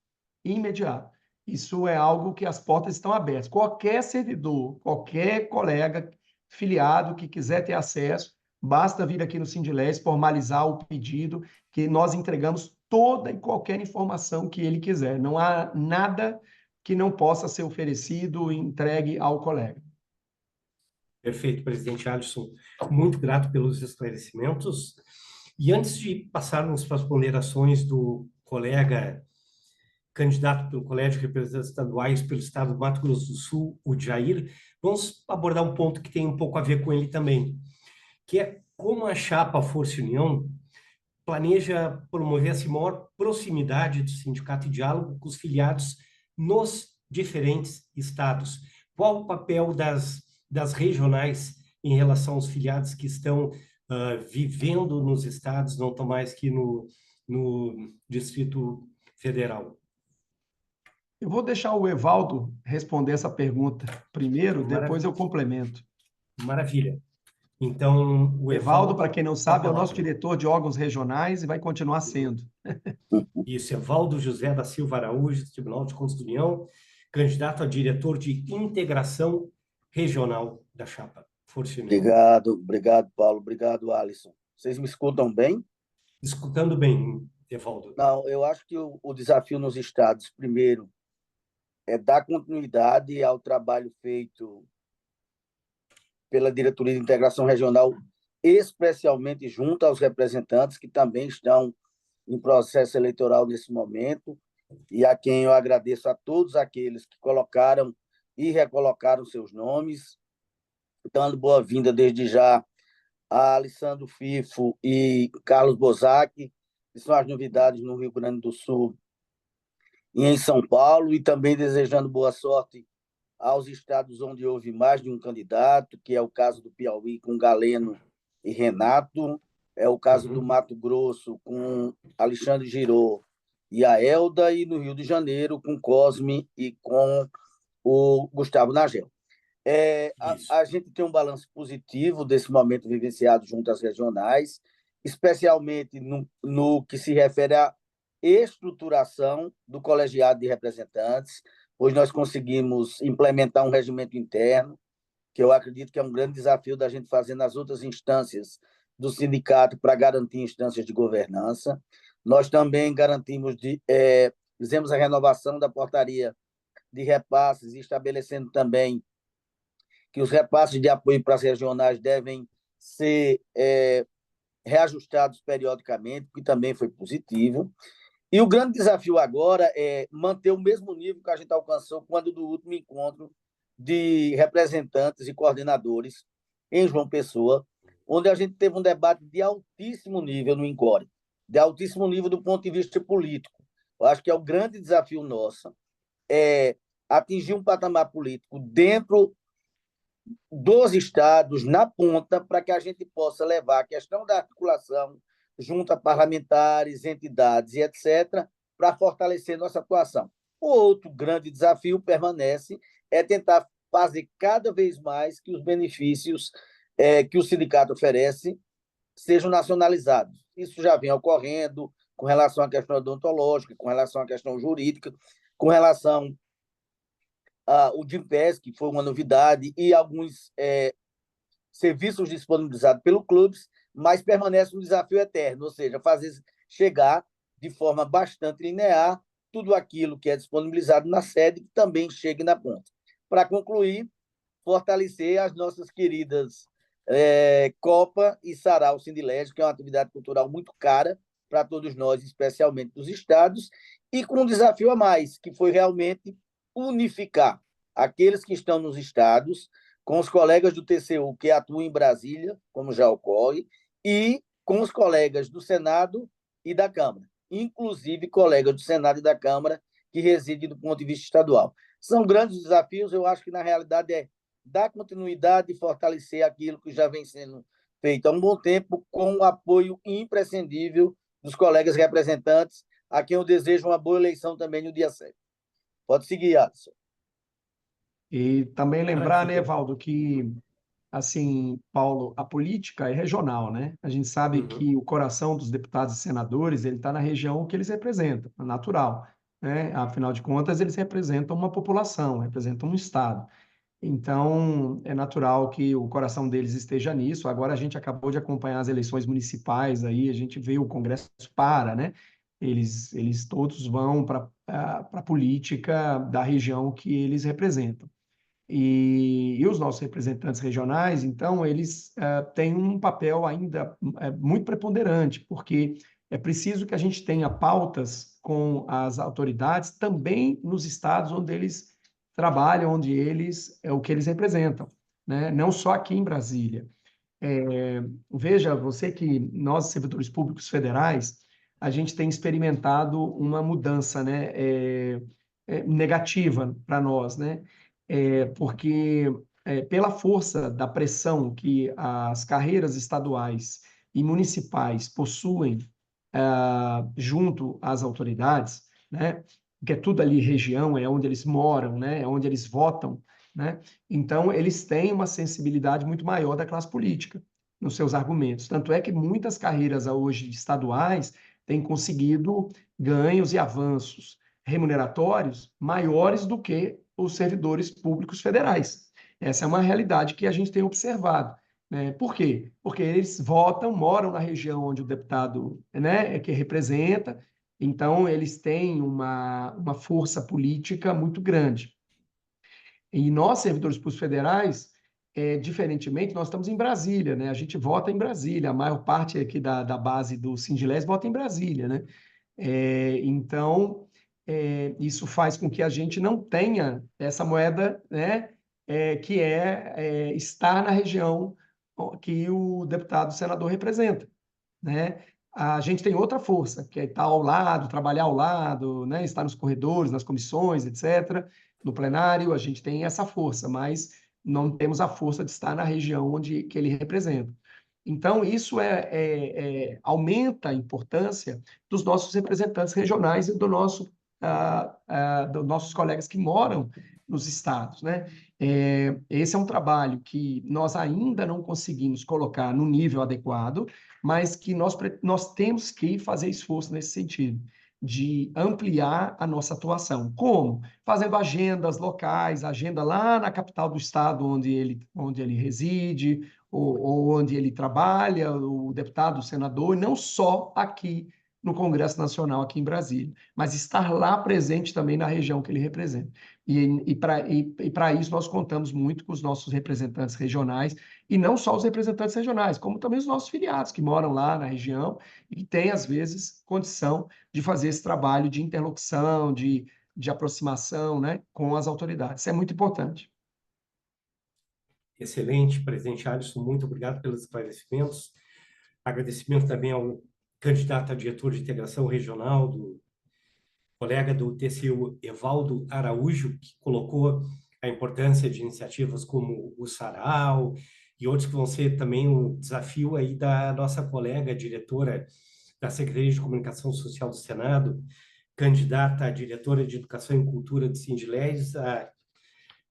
C: Imediato. Isso é algo que as portas estão abertas. Qualquer servidor, qualquer colega filiado que quiser ter acesso, basta vir aqui no Sindileges, formalizar o pedido, que nós entregamos toda e qualquer informação que ele quiser. Não há nada que não possa ser oferecido e entregue ao colega.
A: Perfeito, presidente Alisson. Muito grato pelos esclarecimentos. E antes de passarmos para as ponderações do colega candidato pelo Colégio de Representantes Estaduais pelo Estado do Mato Grosso do Sul, o Jair, vamos abordar um ponto que tem um pouco a ver com ele também, que é como a chapa Força e União planeja promover essa maior proximidade do sindicato e diálogo com os filiados nos diferentes estados, qual o papel das regionais em relação aos filiados que estão vivendo nos estados, não estão mais que no Distrito Federal?
C: Eu vou deixar o Evaldo responder essa pergunta primeiro, depois
A: Maravilha.
C: eu complemento.
A: Maravilha. Então, o
C: Evaldo, para quem não sabe, é o nosso
A: palavra.
C: diretor de órgãos regionais e vai continuar sendo.
A: Isso, Evaldo José da Silva Araújo, do Tribunal de Contas da União, candidato a diretor de integração regional da chapa. Força União.
I: Obrigado, Paulo. Obrigado, Alisson. Vocês me escutam bem?
A: Escutando bem, Evaldo.
I: Não, eu acho que o desafio nos estados, primeiro, é dar continuidade ao trabalho feito pela Diretoria de Integração Regional, especialmente junto aos representantes que também estão em processo eleitoral nesse momento, e a quem eu agradeço a todos aqueles que colocaram e recolocaram seus nomes, dando boa-vinda desde já a Alessandro Fifo e Carlos Bozac, que são as novidades no Rio Grande do Sul e em São Paulo, e também desejando boa sorte aos estados onde houve mais de um candidato, que é o caso do Piauí com Galeno e Renato, é o caso do Mato Grosso com Alexandre Girot e a Elda, e no Rio de Janeiro com Cosme e com o Gustavo Nagel. A gente tem um balanço positivo desse momento vivenciado junto às regionais, especialmente no que se refere à estruturação do colegiado de representantes. Hoje nós conseguimos implementar um regimento interno, que eu acredito que é um grande desafio da gente fazer nas outras instâncias do sindicato para garantir instâncias de governança. Nós também fizemos a renovação da portaria de repasses, estabelecendo também que os repasses de apoio para as regionais devem ser reajustados periodicamente, que também foi positivo. E o grande desafio agora é manter o mesmo nível que a gente alcançou quando do último encontro de representantes e coordenadores em João Pessoa, onde a gente teve um debate de altíssimo nível no INCORE, de altíssimo nível do ponto de vista político. Eu acho que é o grande desafio nosso, atingir um patamar político dentro dos estados, na ponta, para que a gente possa levar a questão da articulação junto a parlamentares, entidades e etc., para fortalecer nossa atuação. O outro grande desafio permanece, é tentar fazer cada vez mais que os benefícios que o sindicato oferece sejam nacionalizados. Isso já vem ocorrendo com relação à questão odontológica, com relação à questão jurídica, com relação ao Gympass, que foi uma novidade, e alguns serviços disponibilizados pelo clubes, mas permanece um desafio eterno, ou seja, fazer chegar de forma bastante linear tudo aquilo que é disponibilizado na sede, que também chegue na ponta. Para concluir, fortalecer as nossas queridas Copa e Sarau Sindilégio, que é uma atividade cultural muito cara para todos nós, especialmente dos estados, e com um desafio a mais, que foi realmente unificar aqueles que estão nos estados com os colegas do TCU que atuam em Brasília, como já ocorre, e com os colegas do Senado e da Câmara, inclusive colegas do Senado e da Câmara que residem do ponto de vista estadual. São grandes desafios, eu acho que, na realidade, é dar continuidade e fortalecer aquilo que já vem sendo feito há um bom tempo, com o apoio imprescindível dos colegas representantes, a quem eu desejo uma boa eleição também no dia 7. Pode seguir, Alisson.
C: E também lembrar, né, Evaldo, que, assim, Paulo, a política é regional, né? A gente sabe que o coração dos deputados e senadores, ele está na região que eles representam, é natural, né? Afinal de contas, eles representam uma população, representam um estado. Então, é natural que o coração deles esteja nisso. Agora, a gente acabou de acompanhar as eleições municipais aí, a gente vê o Congresso né? Eles todos vão para a política da região que eles representam. E os nossos representantes regionais, então, eles têm um papel ainda muito preponderante, porque é preciso que a gente tenha pautas com as autoridades também nos estados onde eles trabalham, onde eles é o que eles representam, né? Não só aqui em Brasília. Veja, você que nós, servidores públicos federais, a gente tem experimentado uma mudança, né? Negativa para nós, né? porque pela força da pressão que as carreiras estaduais e municipais possuem junto às autoridades, né? Que é tudo ali região, é onde eles moram, né? É onde eles votam, né? Então, eles têm uma sensibilidade muito maior da classe política nos seus argumentos. Tanto é que muitas carreiras hoje estaduais têm conseguido ganhos e avanços remuneratórios maiores do que os servidores públicos federais. Essa é uma realidade que a gente tem observado. Por quê? Porque eles votam, moram na região onde o deputado, né, é que representa, então eles têm uma força política muito grande. E nós, servidores públicos federais, diferentemente, nós estamos em Brasília, né? A gente vota em Brasília, a maior parte aqui da base do Sindilés vota em Brasília, né? Então, isso faz com que a gente não tenha essa moeda, né? Que estar na região que o deputado, o senador representa, né? A gente tem outra força, que é estar ao lado, trabalhar ao lado, né? Estar nos corredores, nas comissões, etc. No plenário, a gente tem essa força, mas não temos a força de estar na região que ele representa. Então, isso aumenta a importância dos nossos representantes regionais e dos nossos colegas que moram nos estados, né? Esse é um trabalho que nós ainda não conseguimos colocar no nível adequado, mas que nós temos que fazer esforço nesse sentido, de ampliar a nossa atuação. Como? Fazendo agendas locais, agenda lá na capital do estado onde ele reside, ou onde ele trabalha, o deputado, o senador, e não só aqui no Congresso Nacional, aqui em Brasília, mas estar lá presente também na região que ele representa. E para isso nós contamos muito com os nossos representantes regionais, e não só os representantes regionais, como também os nossos filiados que moram lá na região e que têm, às vezes, condição de fazer esse trabalho de interlocução, de aproximação, né, com as autoridades. Isso é muito importante.
A: Excelente, presidente Alisson, muito obrigado pelos esclarecimentos. Agradecimento também ao candidato a diretor de integração regional, do colega do TCU, Evaldo Araújo, que colocou a importância de iniciativas como o Sarau e outros que vão ser também o desafio aí da nossa colega diretora da Secretaria de Comunicação Social do Senado, candidata a diretora de Educação e Cultura do Sindilés, a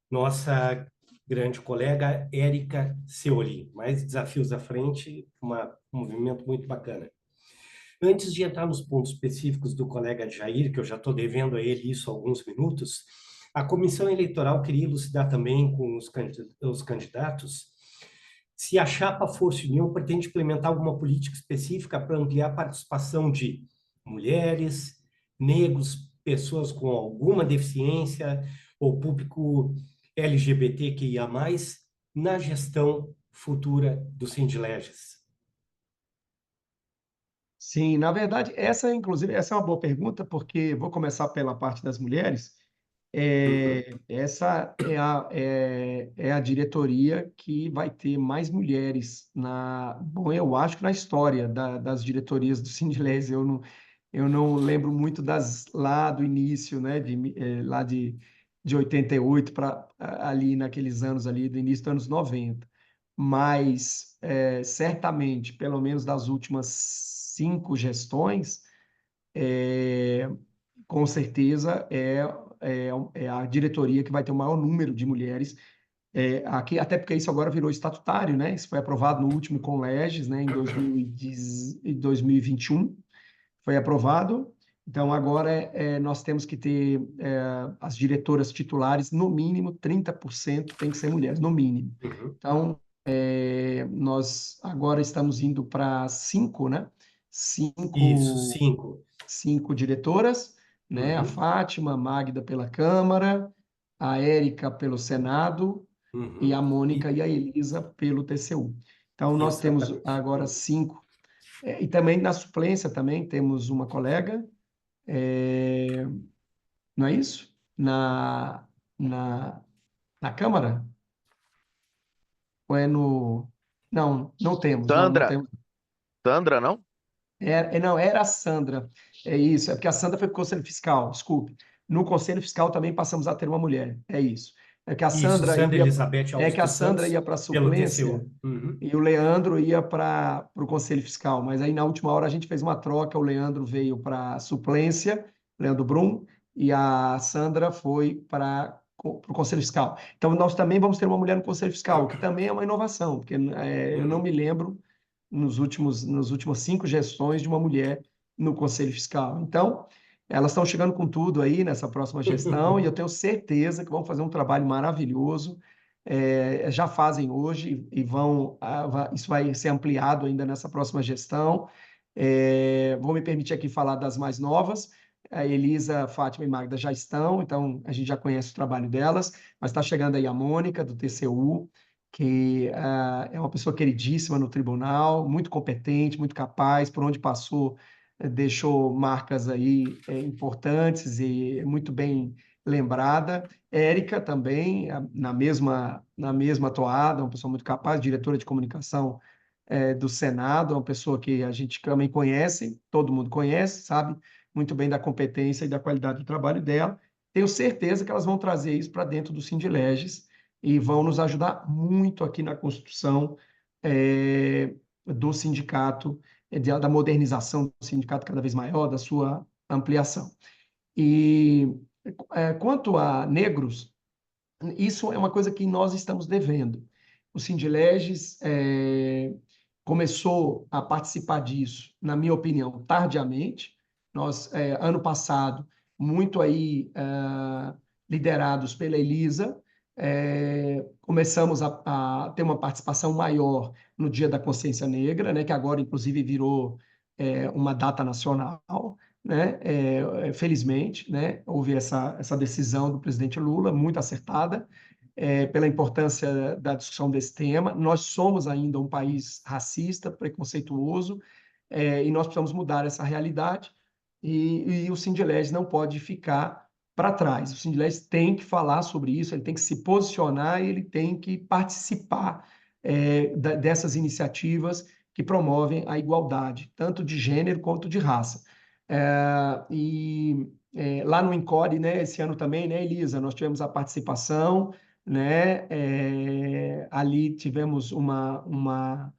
A: nossa grande colega Érica Seoli. Mais desafios à frente, um movimento muito bacana. Antes de entrar nos pontos específicos do colega Jair, que eu já estou devendo a ele isso há alguns minutos, a comissão eleitoral queria elucidar também com os candidatos se a chapa Força e União pretende implementar alguma política específica para ampliar a participação de mulheres, negros, pessoas com alguma deficiência ou público LGBTQIA+, na gestão futura do Sindileges.
C: Sim, na verdade, inclusive, essa é uma boa pergunta, porque vou começar pela parte das mulheres. Essa é a diretoria que vai ter mais mulheres bom, eu acho que na história das diretorias do Sindilés. Eu não lembro muito lá do início, né, lá de 88 para ali naqueles anos ali, do início dos anos 90. Mas, certamente, pelo menos das últimas 5 gestões, com certeza é a diretoria que vai ter o maior número de mulheres aqui, até porque isso agora virou estatutário, né? Isso foi aprovado no último Conleges, né, em 2021, foi aprovado. Então, agora nós temos que ter as diretoras titulares, no mínimo 30% tem que ser mulheres, no mínimo. Então, nós agora estamos indo para 5, né?
A: Isso, 5.
C: 5 diretoras, né? A Fátima, a Magda pela Câmara, a Érica pelo Senado, e a Mônica e a Elisa pelo TCU. Então, nós temos agora 5. E também na suplência também temos uma colega, não é isso? Na Câmara? Ou é no... Não temos. Não temos.
J: Sandra, não?
C: Não, era a Sandra. É isso, é porque a Sandra foi para o Conselho Fiscal, desculpe. No Conselho Fiscal também passamos a ter uma mulher, é isso. É que a
A: Isso,
C: Sandra
A: Sandra
C: ia,
A: Elizabeth
C: é
A: Alves
C: que a
A: dos
C: Sandra
A: Santos,
C: ia para a
A: pelo
C: suplência
A: TCU. Uhum.
C: e o Leandro ia para o Conselho Fiscal. Mas aí, na última hora, a gente fez uma troca. O Leandro veio para a suplência, Leandro Brum, e a Sandra foi para o Conselho Fiscal. Então, nós também vamos ter uma mulher no Conselho Fiscal, que também é uma inovação, porque eu não me lembro, nos últimos 5 gestões, de uma mulher no Conselho Fiscal. Então, elas estão chegando com tudo aí nessa próxima gestão, e eu tenho certeza que vão fazer um trabalho maravilhoso. Já fazem hoje e isso vai ser ampliado ainda nessa próxima gestão. Vou me permitir aqui falar das mais novas. A Elisa, Fátima e Magda já estão, então a gente já conhece o trabalho delas, mas está chegando aí a Mônica, do TCU, que é uma pessoa queridíssima no tribunal, muito competente, muito capaz, por onde passou, deixou marcas aí importantes e muito bem lembrada. Érica também, na mesma toada, uma pessoa muito capaz, diretora de comunicação do Senado, uma pessoa que a gente também conhece, todo mundo conhece, sabe muito bem da competência e da qualidade do trabalho dela. Tenho certeza que elas vão trazer isso para dentro do Sindileges e vão nos ajudar muito aqui na construção do sindicato, da modernização do sindicato cada vez maior, da sua ampliação. E quanto a negros, isso é uma coisa que nós estamos devendo. O Sindileges começou a participar disso, na minha opinião, tardiamente. Nós, ano passado, muito aí liderados pela Elisa, começamos a ter uma participação maior no Dia da Consciência Negra, né, que agora, inclusive, virou uma data nacional, né? Felizmente, né, houve essa decisão do presidente Lula, muito acertada, pela importância da discussão desse tema. Nós somos ainda um país racista, preconceituoso, e nós precisamos mudar essa realidade, e o Sindileges não pode ficar para trás. O Sindileges tem que falar sobre isso, ele tem que se posicionar e ele tem que participar dessas iniciativas que promovem a igualdade, tanto de gênero quanto de raça. Lá no Encore, né, esse ano também, né, Elisa, nós tivemos a participação, né, ali tivemos uma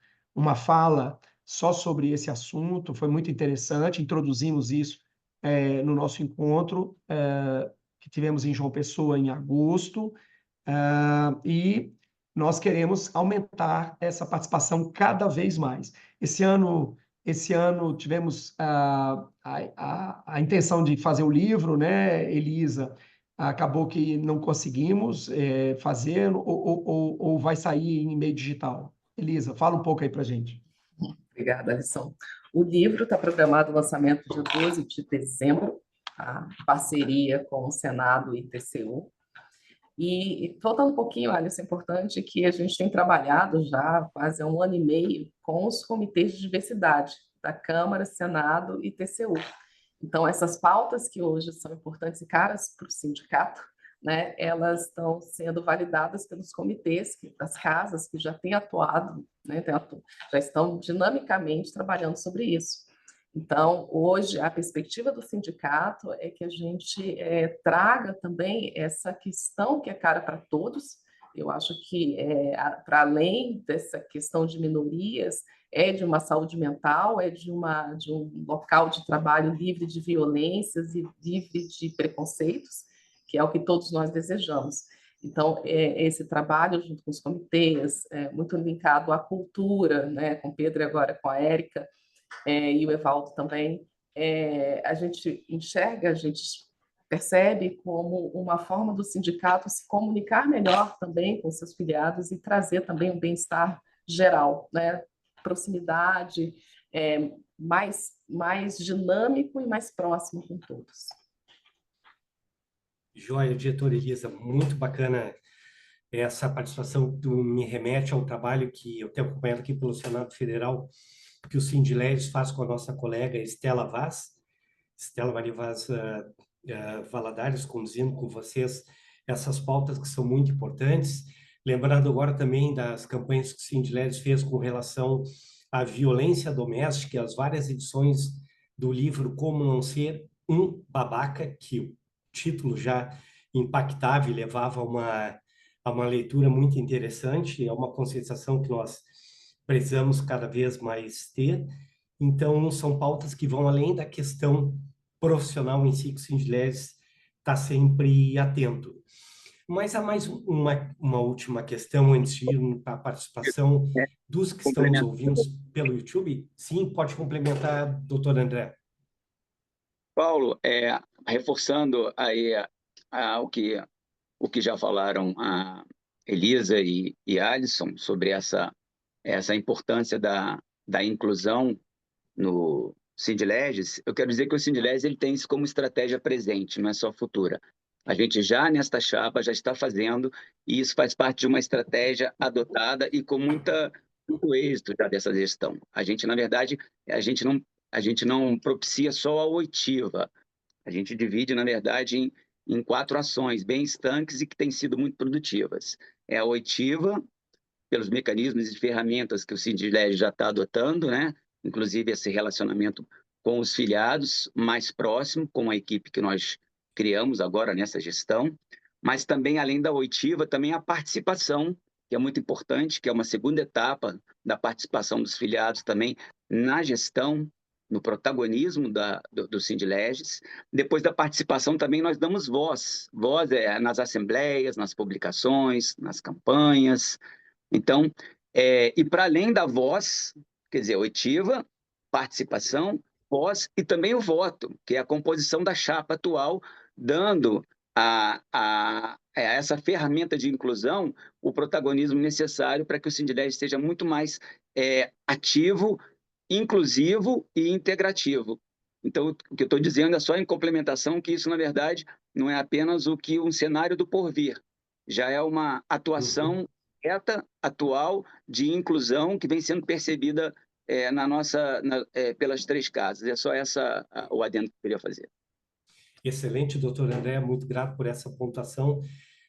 C: fala só sobre esse assunto, foi muito interessante, introduzimos isso no nosso encontro que tivemos em João Pessoa em agosto, e nós queremos aumentar essa participação cada vez mais. Esse ano tivemos a intenção de fazer o livro, né, Elisa? Acabou que não conseguimos fazer, ou vai sair em meio digital? Elisa, fala um pouco aí para a gente.
E: Obrigada, Alisson. O livro está programado o lançamento dia 12 de dezembro, a parceria com o Senado e TCU. E voltando um pouquinho, Alisson, é importante que a gente tem trabalhado já quase há 1 ano e meio com os comitês de diversidade da Câmara, Senado e TCU. Então, essas pautas que hoje são importantes e caras para o sindicato, né, elas estão sendo validadas pelos comitês das casas que já têm atuado, né, já estão dinamicamente trabalhando sobre isso. Então, hoje, a perspectiva do sindicato é que a gente traga também essa questão que é cara para todos. Eu acho que, para além dessa questão de minorias, de uma saúde mental, de um local de trabalho livre de violências e livre de preconceitos, que é o que todos nós desejamos. Então, esse trabalho junto com os comitês, muito linkado à cultura, né, com o Pedro e agora com a Érica, e o Evaldo também, a gente enxerga, a gente percebe como uma forma do sindicato se comunicar melhor também com seus filiados e trazer também um bem-estar geral, né? Proximidade, mais dinâmico e mais próximo com todos.
A: Joia, diretora Elisa, muito bacana essa participação. Me remete ao trabalho que eu tenho acompanhado aqui pelo Senado Federal, que o Sindileges faz com a nossa colega Estela Maria Vaz Valadares, conduzindo com vocês essas pautas que são muito importantes. Lembrando agora também das campanhas que o Sindileges fez com relação à violência doméstica, as várias edições do livro Como Não Ser um Babaca, que o título já impactava e levava há uma leitura muito interessante, é uma conscientização que nós precisamos cada vez mais ter. Então, são pautas que vão além da questão profissional em si, que o Sindilés está sempre atento. Mas há mais uma última questão antes de ir para a participação dos que estão nos ouvindo pelo YouTube. Sim, pode complementar, doutor André.
J: Paulo, reforçando aí o que já falaram a Elisa e Alisson sobre essa importância da inclusão no Sindleges, eu quero dizer que o Sindleges ele tem isso como estratégia presente, não é só futura. A gente já nesta chapa já está fazendo, e isso faz parte de uma estratégia adotada e com muito êxito já dessa gestão. A gente, na verdade, a gente não propicia só a oitiva, a gente divide, na verdade, em 4 ações bem estanques e que têm sido muito produtivas. É a oitiva, pelos mecanismos e ferramentas que o Sindleges já está adotando, né? Inclusive esse relacionamento com os filiados mais próximo, com a equipe que nós criamos agora nessa gestão, mas também, além da oitiva, também a participação, que é muito importante, que é uma segunda etapa da participação dos filiados também na gestão, no protagonismo do Sindleges. Depois da participação também nós damos voz nas assembleias, nas publicações, nas campanhas. Então, e para além da voz, quer dizer, oitiva, participação, voz e também o voto, que é a composição da chapa atual, dando a essa ferramenta de inclusão o protagonismo necessário para que o Sindleges seja muito mais ativo, inclusivo e integrativo. Então, o que eu estou dizendo é só em complementação que isso, na verdade, não é apenas um cenário do porvir, já é uma atuação atual de inclusão que vem sendo percebida pelas 3 casas. É só o adendo que eu queria fazer.
A: Excelente, doutor André, muito grato por essa pontuação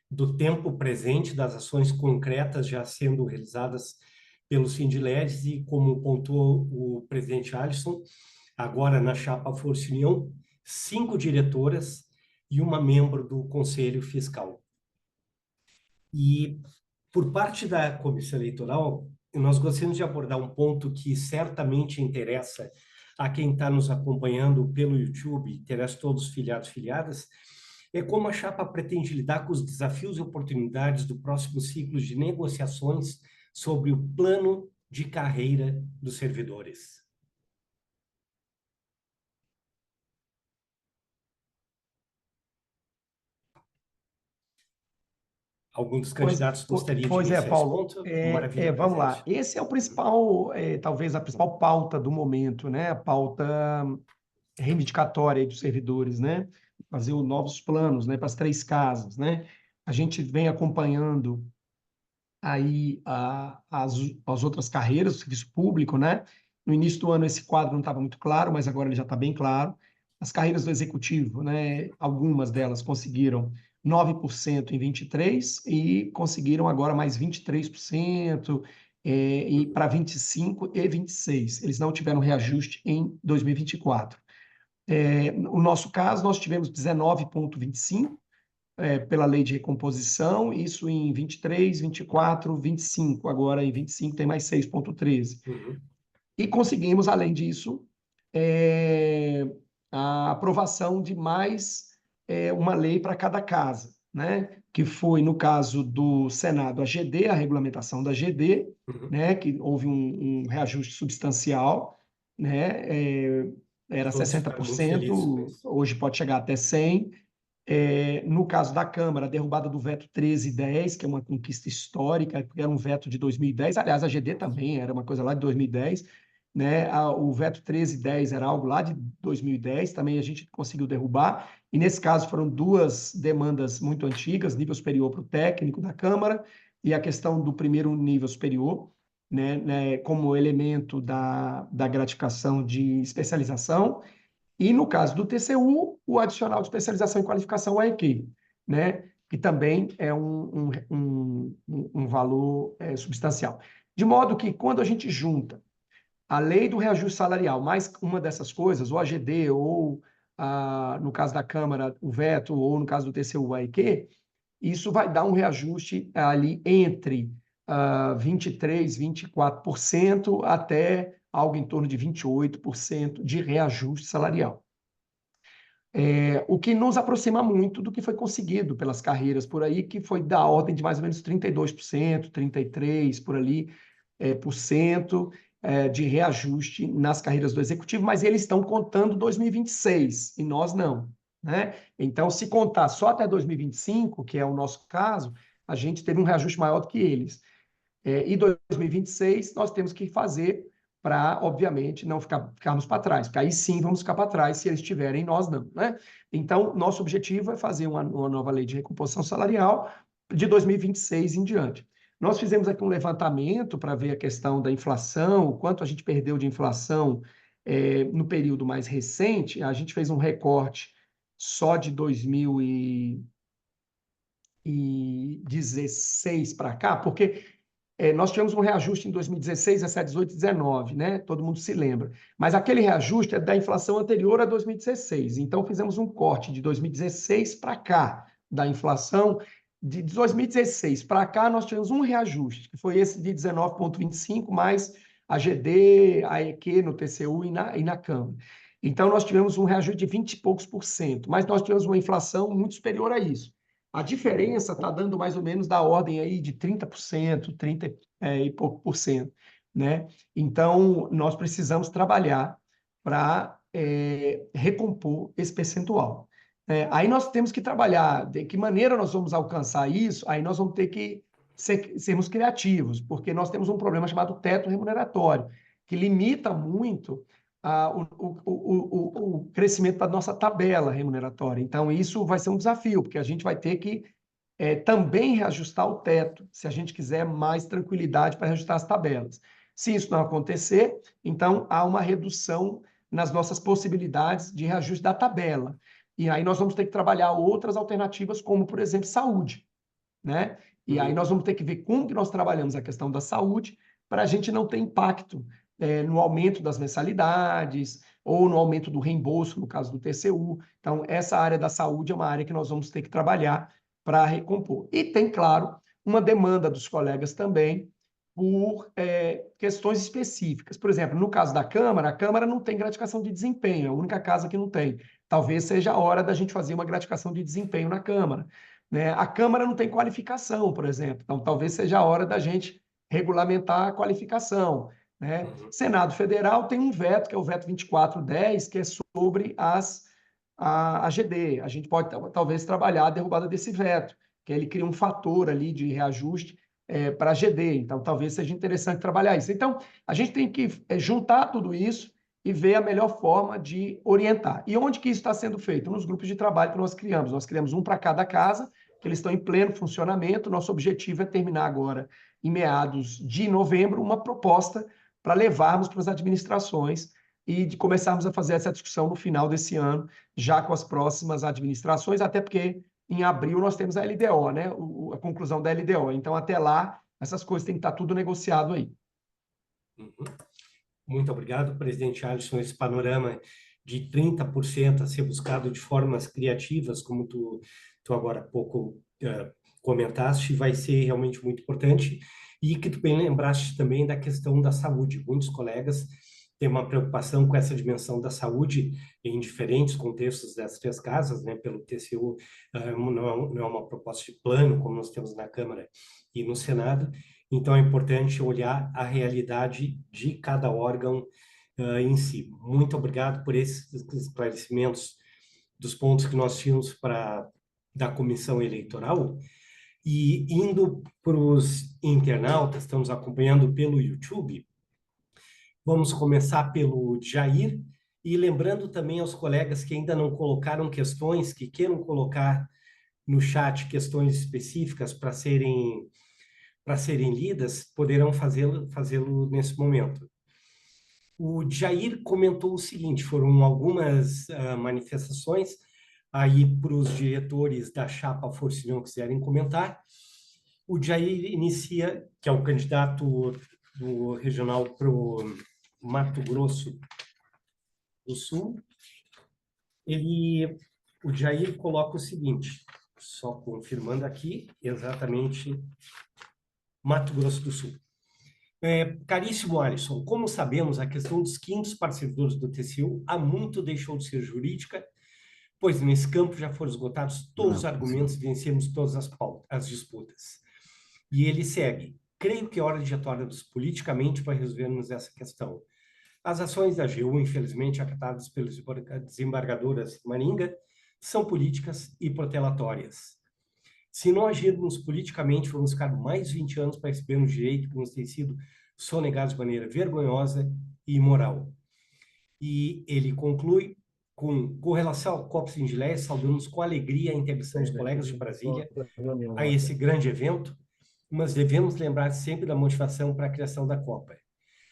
A: do tempo presente, das ações concretas já sendo realizadas pelo Sindleges e, como pontuou o presidente Alisson, agora na chapa Força e União, 5 diretoras e uma membro do Conselho Fiscal. E, por parte da Comissão Eleitoral, nós gostaríamos de abordar um ponto que certamente interessa a quem está nos acompanhando pelo YouTube, interessa todos os filiados e filiadas, é como a chapa pretende lidar com os desafios e oportunidades do próximo ciclo de negociações sobre o plano de carreira dos servidores. Algum dos candidatos gostaria de iniciar
C: Paulo,
A: esse ponto? Maravilha,
C: vamos lá.
A: presidente.
C: Esse é o principal, talvez a principal pauta do momento, né? A pauta reivindicatória dos servidores, né? Fazer novos planos, né? Para as 3 casas, né? A gente vem acompanhando aí as outras carreiras, o serviço público, né? No início do ano esse quadro não estava muito claro, mas agora ele já está bem claro. As carreiras do executivo, né? Algumas delas conseguiram 9% em 23 e conseguiram agora mais 23% e para 25 e 26. Eles não tiveram reajuste em 2024. No nosso caso, nós tivemos 19,25 pela lei de recomposição, isso em 23, 24, 25. Agora, em 25, tem mais 6,13. E conseguimos, além disso, a aprovação de mais uma lei para cada casa, né? Que foi, no caso do Senado, a GD, a regulamentação da GD, né? Que houve um reajuste substancial, né? Era
A: Todos
C: 60%, hoje pode chegar até 100%. No caso da Câmara, a derrubada do veto 1310, que é uma conquista histórica, porque era um veto de 2010. Aliás, a GD também era uma coisa lá de 2010. Né? O veto 1310 era algo lá de 2010, também a gente conseguiu derrubar. E, nesse caso, foram 2 demandas muito antigas, nível superior para o técnico da Câmara e a questão do primeiro nível superior, né? Como elemento da gratificação de especialização. E, no caso do TCU, o adicional de especialização e qualificação AEQ, né? Que também é um valor substancial. De modo que, quando a gente junta a lei do reajuste salarial, mais uma dessas coisas, ou a GD, ou, no caso da Câmara, o veto, ou no caso do TCU, o AEQ, isso vai dar um reajuste ali entre 23%, 24%, até algo em torno de 28% de reajuste salarial. O que nos aproxima muito do que foi conseguido pelas carreiras por aí, que foi da ordem de mais ou menos 32%, 33% por ali, por cento, de reajuste nas carreiras do executivo, mas eles estão contando 2026 e nós não, né? Então, se contar só até 2025, que é o nosso caso, a gente teve um reajuste maior do que eles. E 2026 nós temos que fazer para, obviamente, não ficarmos para trás, porque aí sim vamos ficar para trás se eles tiverem, nós não, né? Então, nosso objetivo é fazer uma nova lei de recomposição salarial de 2026 em diante. Nós fizemos aqui um levantamento para ver a questão da inflação, o quanto a gente perdeu de inflação no período mais recente. A gente fez um recorte só de 2016 para cá, porque nós tivemos um reajuste em 2016, 17, 18, 19, né? Todo mundo se lembra. Mas aquele reajuste é da inflação anterior a 2016. Então, fizemos um corte de 2016 para cá da inflação. De 2016 para cá, nós tivemos um reajuste, que foi esse de 19,25, mais a GD, a EQ no TCU e na Câmara. Então, nós tivemos um reajuste de 20 e poucos por cento, mas nós tivemos uma inflação muito superior a isso. A diferença está dando mais ou menos da ordem aí de 30%, 30 e pouco por cento, né? Então, nós precisamos trabalhar para recompor esse percentual. Aí nós temos que trabalhar de que maneira nós vamos alcançar isso, aí nós vamos ter que sermos criativos, porque nós temos um problema chamado teto remuneratório, que limita muito o crescimento da nossa tabela remuneratória. Então, isso vai ser um desafio, porque a gente vai ter que também reajustar o teto, se a gente quiser mais tranquilidade para reajustar as tabelas. Se isso não acontecer, então há uma redução nas nossas possibilidades de reajuste da tabela. E aí nós vamos ter que trabalhar outras alternativas, como, por exemplo, saúde, né? E aí nós vamos ter que ver como que nós trabalhamos a questão da saúde para a gente não ter impacto no aumento das mensalidades ou no aumento do reembolso, no caso do TCU. Então, essa área da saúde é uma área que nós vamos ter que trabalhar para recompor. E tem, claro, uma demanda dos colegas também por questões específicas. Por exemplo, no caso da Câmara, a Câmara não tem gratificação de desempenho, é a única casa que não tem. Talvez seja a hora da gente fazer uma gratificação de desempenho na Câmara, né? A Câmara não tem qualificação, por exemplo, então talvez seja a hora da gente regulamentar a qualificação, né? Senado Federal tem um veto, que é o veto 2410, que é sobre a GD. A gente pode talvez trabalhar a derrubada desse veto, que ele cria um fator ali de reajuste para a GD, então talvez seja interessante trabalhar isso. Então, a gente tem que juntar tudo isso e ver a melhor forma de orientar. E onde que isso está sendo feito? Nos grupos de trabalho que nós criamos. Nós criamos um para cada casa, que eles estão em pleno funcionamento. Nosso objetivo é terminar agora, em meados de novembro, uma proposta para levarmos para as administrações e de começarmos a fazer essa discussão no final desse ano, já com as próximas administrações, até porque em abril nós temos a LDO, né? A conclusão da LDO. Então, até lá, essas coisas têm que estar tudo negociado aí.
A: Muito obrigado, presidente Alisson. Esse panorama de 30% a ser buscado de formas criativas, como tu agora há pouco comentaste, vai ser realmente muito importante. E que tu bem lembraste também da questão da saúde. Muitos colegas têm uma preocupação com essa dimensão da saúde em diferentes contextos das três casas, né? Pelo TCU, não é uma proposta de plano, como nós temos na Câmara e no Senado. Então, é importante olhar a realidade de cada órgão em si. Muito obrigado por esses esclarecimentos dos pontos que nós tínhamos da comissão eleitoral. E indo para os internautas, estamos acompanhando pelo YouTube, vamos começar pelo Jair, e lembrando também aos colegas que ainda não colocaram questões, que queiram colocar no chat questões específicas para serem lidas, poderão fazê-lo nesse momento. O Jair comentou o seguinte: foram algumas manifestações, aí para os diretores da chapa Força e União quiserem comentar. O Jair inicia, que é o candidato do regional para o Mato Grosso do Sul. O Jair coloca o seguinte: Só confirmando aqui, exatamente Mato Grosso do Sul. Caríssimo Alisson, como sabemos, a questão dos quintos para servidores do TCU há muito deixou de ser jurídica, pois nesse campo já foram esgotados todos os argumentos e vencemos todas as disputas. E ele segue. Creio que é hora de atuarmos politicamente para resolvermos essa questão. As ações da AGU, infelizmente, acatadas pelas desembargadoras Maringa, são políticas e protelatórias. Se não agirmos politicamente, vamos ficar mais 20 anos para receber um direito que nos tem sido sonegados de maneira vergonhosa e imoral. E ele conclui com relação ao COP Sindileia, saudamos com alegria a integração dos colegas de Brasília a esse grande evento, mas devemos lembrar sempre da motivação para a criação da Copa.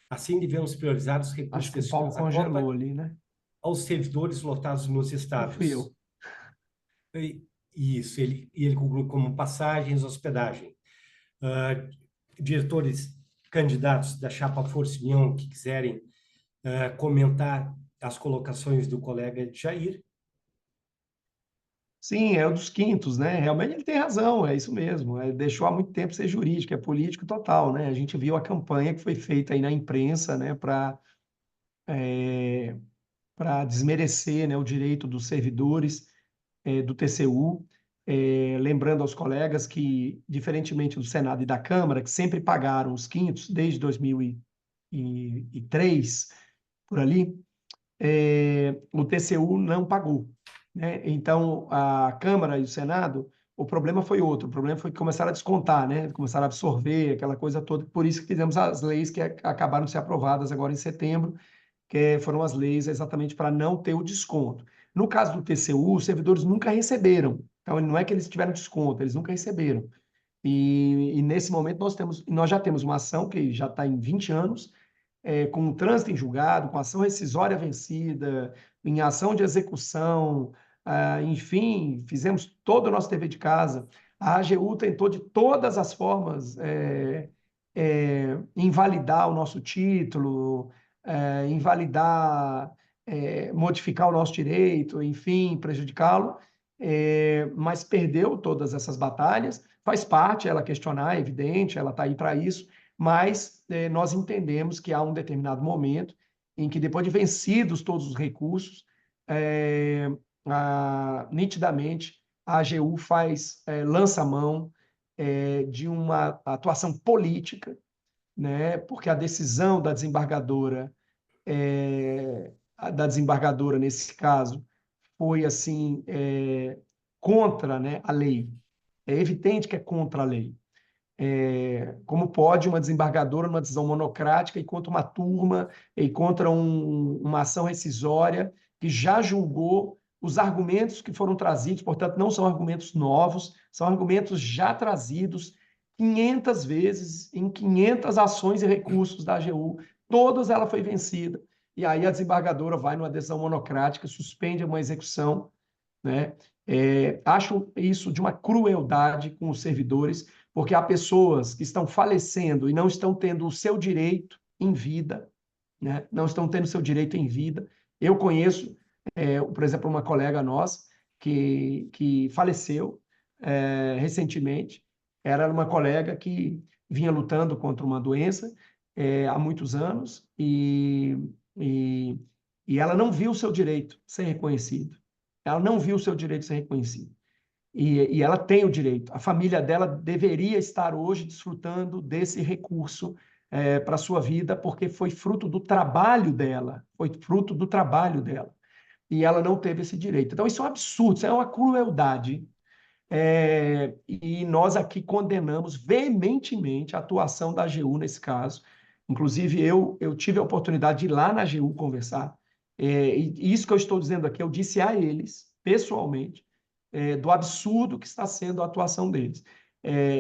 A: Assim, devemos priorizar os recursos
C: Acho que o Paulo congelou ali, né?
A: aos servidores lotados nos estádios.
C: Fui eu.
A: Isso, ele conclui como passagens, hospedagem. Diretores candidatos da chapa Força União que quiserem comentar as colocações do colega Jair.
C: Sim, é o dos quintos, né? Realmente ele tem razão, é isso mesmo. Deixou há muito tempo ser jurídico, é político total, né? A gente viu a campanha que foi feita aí na imprensa, né, para desmerecer, né, o direito dos servidores do TCU. Lembrando aos colegas que, diferentemente do Senado e da Câmara, que sempre pagaram os quintos desde 2003, por ali, o TCU não pagou, né? Então, a Câmara e o Senado, o problema foi outro. O problema foi que começaram a descontar, né? Começaram a absorver aquela coisa toda. Por isso que fizemos as leis que acabaram de ser aprovadas agora em setembro, que foram as leis exatamente para não ter o desconto. No caso do TCU, os servidores nunca receberam. Então, não é que eles tiveram desconto, eles nunca receberam. E nesse momento nós já temos uma ação que já está em 20 anos, com um trânsito em julgado, com ação rescisória vencida, em ação de execução, enfim, fizemos todo o nosso dever de casa. A AGU tentou de todas as formas invalidar o nosso título, invalidar, modificar o nosso direito, enfim, prejudicá-lo, mas perdeu todas essas batalhas. Faz parte ela questionar, é evidente, ela está aí para isso, mas nós entendemos que há um determinado momento em que, depois de vencidos todos os recursos, nitidamente a AGU lança a mão de uma atuação política, né? Porque a decisão da desembargadora, nesse caso, foi assim, contra, né, a lei. É evidente que é contra a lei. Como pode uma desembargadora, numa decisão monocrática, e contra uma turma, e contra uma ação rescisória, que já julgou os argumentos que foram trazidos, portanto, não são argumentos novos, são argumentos já trazidos 500 vezes, em 500 ações e recursos da AGU, todas ela foi vencida, e aí a desembargadora vai numa decisão monocrática, suspende uma execução, né? Acho isso de uma crueldade com os servidores, porque há pessoas que estão falecendo e não estão tendo o seu direito em vida, né? Não estão tendo o seu direito em vida. Eu conheço, por exemplo, uma colega nossa que faleceu recentemente. Era uma colega que vinha lutando contra uma doença há muitos anos e ela não viu o seu direito ser reconhecido. Ela não viu o seu direito ser reconhecido. E ela tem o direito. A família dela deveria estar hoje desfrutando desse recurso para a sua vida, porque foi fruto do trabalho dela, E ela não teve esse direito. Então, isso é um absurdo, isso é uma crueldade. E nós aqui condenamos veementemente a atuação da AGU nesse caso. Inclusive, eu tive a oportunidade de ir lá na AGU conversar. E isso que eu estou dizendo aqui, eu disse a eles, pessoalmente, do absurdo que está sendo a atuação deles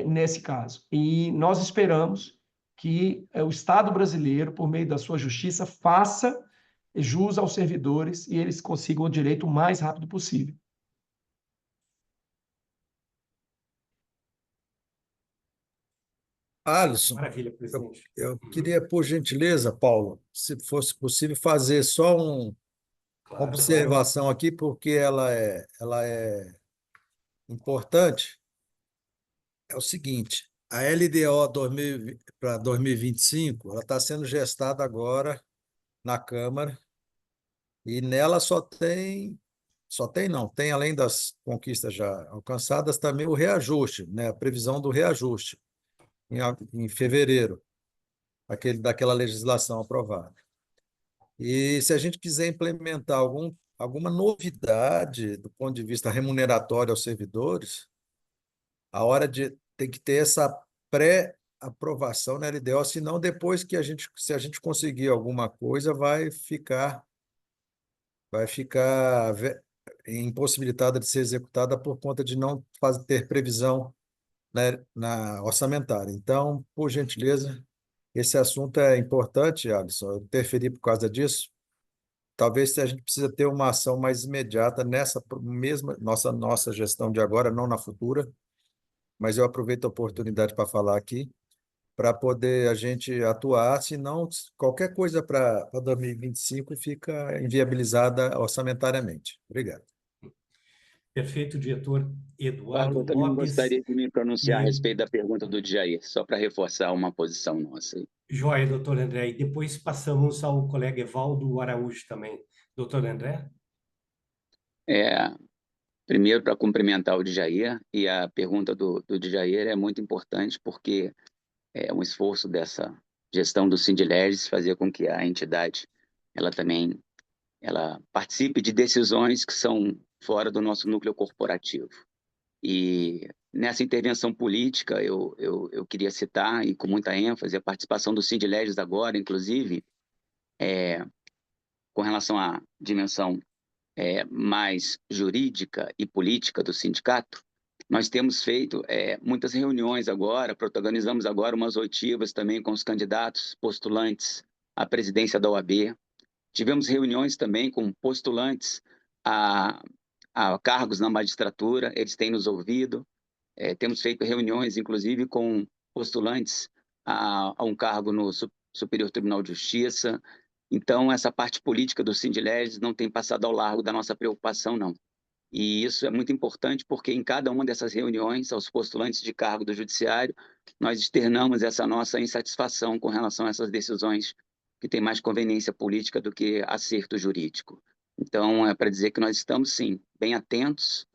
C: nesse caso. E nós esperamos que o Estado brasileiro, por meio da sua justiça, faça jus aos servidores e eles consigam o direito o mais rápido possível.
H: Alisson,
A: Maravilha, presidente.
H: eu queria, por gentileza, Paulo, se fosse possível, fazer só uma observação aqui, porque ela é importante é o seguinte: a LDO para 2025, ela está sendo gestada agora na Câmara, e nela tem além das conquistas já alcançadas, também o reajuste, né? A previsão do reajuste em fevereiro, daquela legislação aprovada. E se a gente quiser implementar alguma novidade do ponto de vista remuneratório aos servidores, tem que ter essa pré-aprovação na LDO, senão depois se a gente conseguir alguma coisa, vai ficar impossibilitada de ser executada por conta de não ter previsão, né, na orçamentária. Então, por gentileza, esse assunto é importante, Alisson, eu interferi por causa disso. Talvez a gente precisa ter uma ação mais imediata nessa mesma nossa gestão de agora, não na futura, mas eu aproveito a oportunidade para falar aqui, para poder a gente atuar, senão qualquer coisa para 2025 fica inviabilizada orçamentariamente. Obrigado.
A: Perfeito, diretor Eduardo
J: Paulo, eu também
A: Lopes.
J: gostaria de me pronunciar a respeito da pergunta do Djair, só para reforçar uma posição nossa.
A: Joia, doutor André. E depois passamos ao colega Evaldo Araújo também. Doutor André?
J: Primeiro, para cumprimentar o Djair, e a pergunta do Djair é muito importante, porque é um esforço dessa gestão do Sindileges fazer com que a entidade ela participe de decisões que são fora do nosso núcleo corporativo. E nessa intervenção política, eu queria citar, e com muita ênfase, a participação do Sindileges agora, inclusive, com relação à dimensão mais jurídica e política do sindicato. Nós temos feito muitas reuniões agora, protagonizamos agora umas oitivas também com os candidatos postulantes à presidência da OAB. Tivemos reuniões também com postulantes a cargos na magistratura, eles têm nos ouvido. Temos feito reuniões, inclusive, com postulantes a um cargo no Superior Tribunal de Justiça. Então, essa parte política do Sindileges não tem passado ao largo da nossa preocupação, não. E isso é muito importante porque em cada uma dessas reuniões, aos postulantes de cargo do Judiciário, nós externamos essa nossa insatisfação com relação a essas decisões que têm mais conveniência política do que acerto jurídico. Então, é para dizer que nós estamos, sim, bem atentos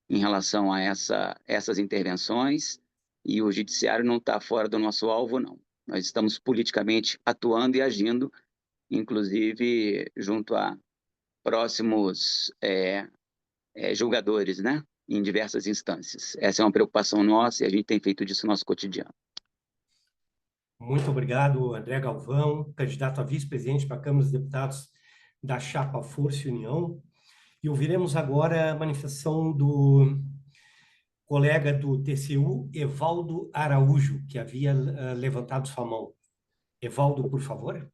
J: em relação a essas intervenções, e o Judiciário não está fora do nosso alvo, não. Nós estamos politicamente atuando e agindo, inclusive junto a próximos julgadores, né? Em diversas instâncias. Essa é uma preocupação nossa e a gente tem feito disso no nosso cotidiano.
A: Muito obrigado, André Galvão, candidato a vice-presidente para a Câmara dos Deputados da chapa Força e União. E ouviremos agora a manifestação do colega do TCU, Evaldo Araújo, que havia levantado sua mão. Evaldo, por favor.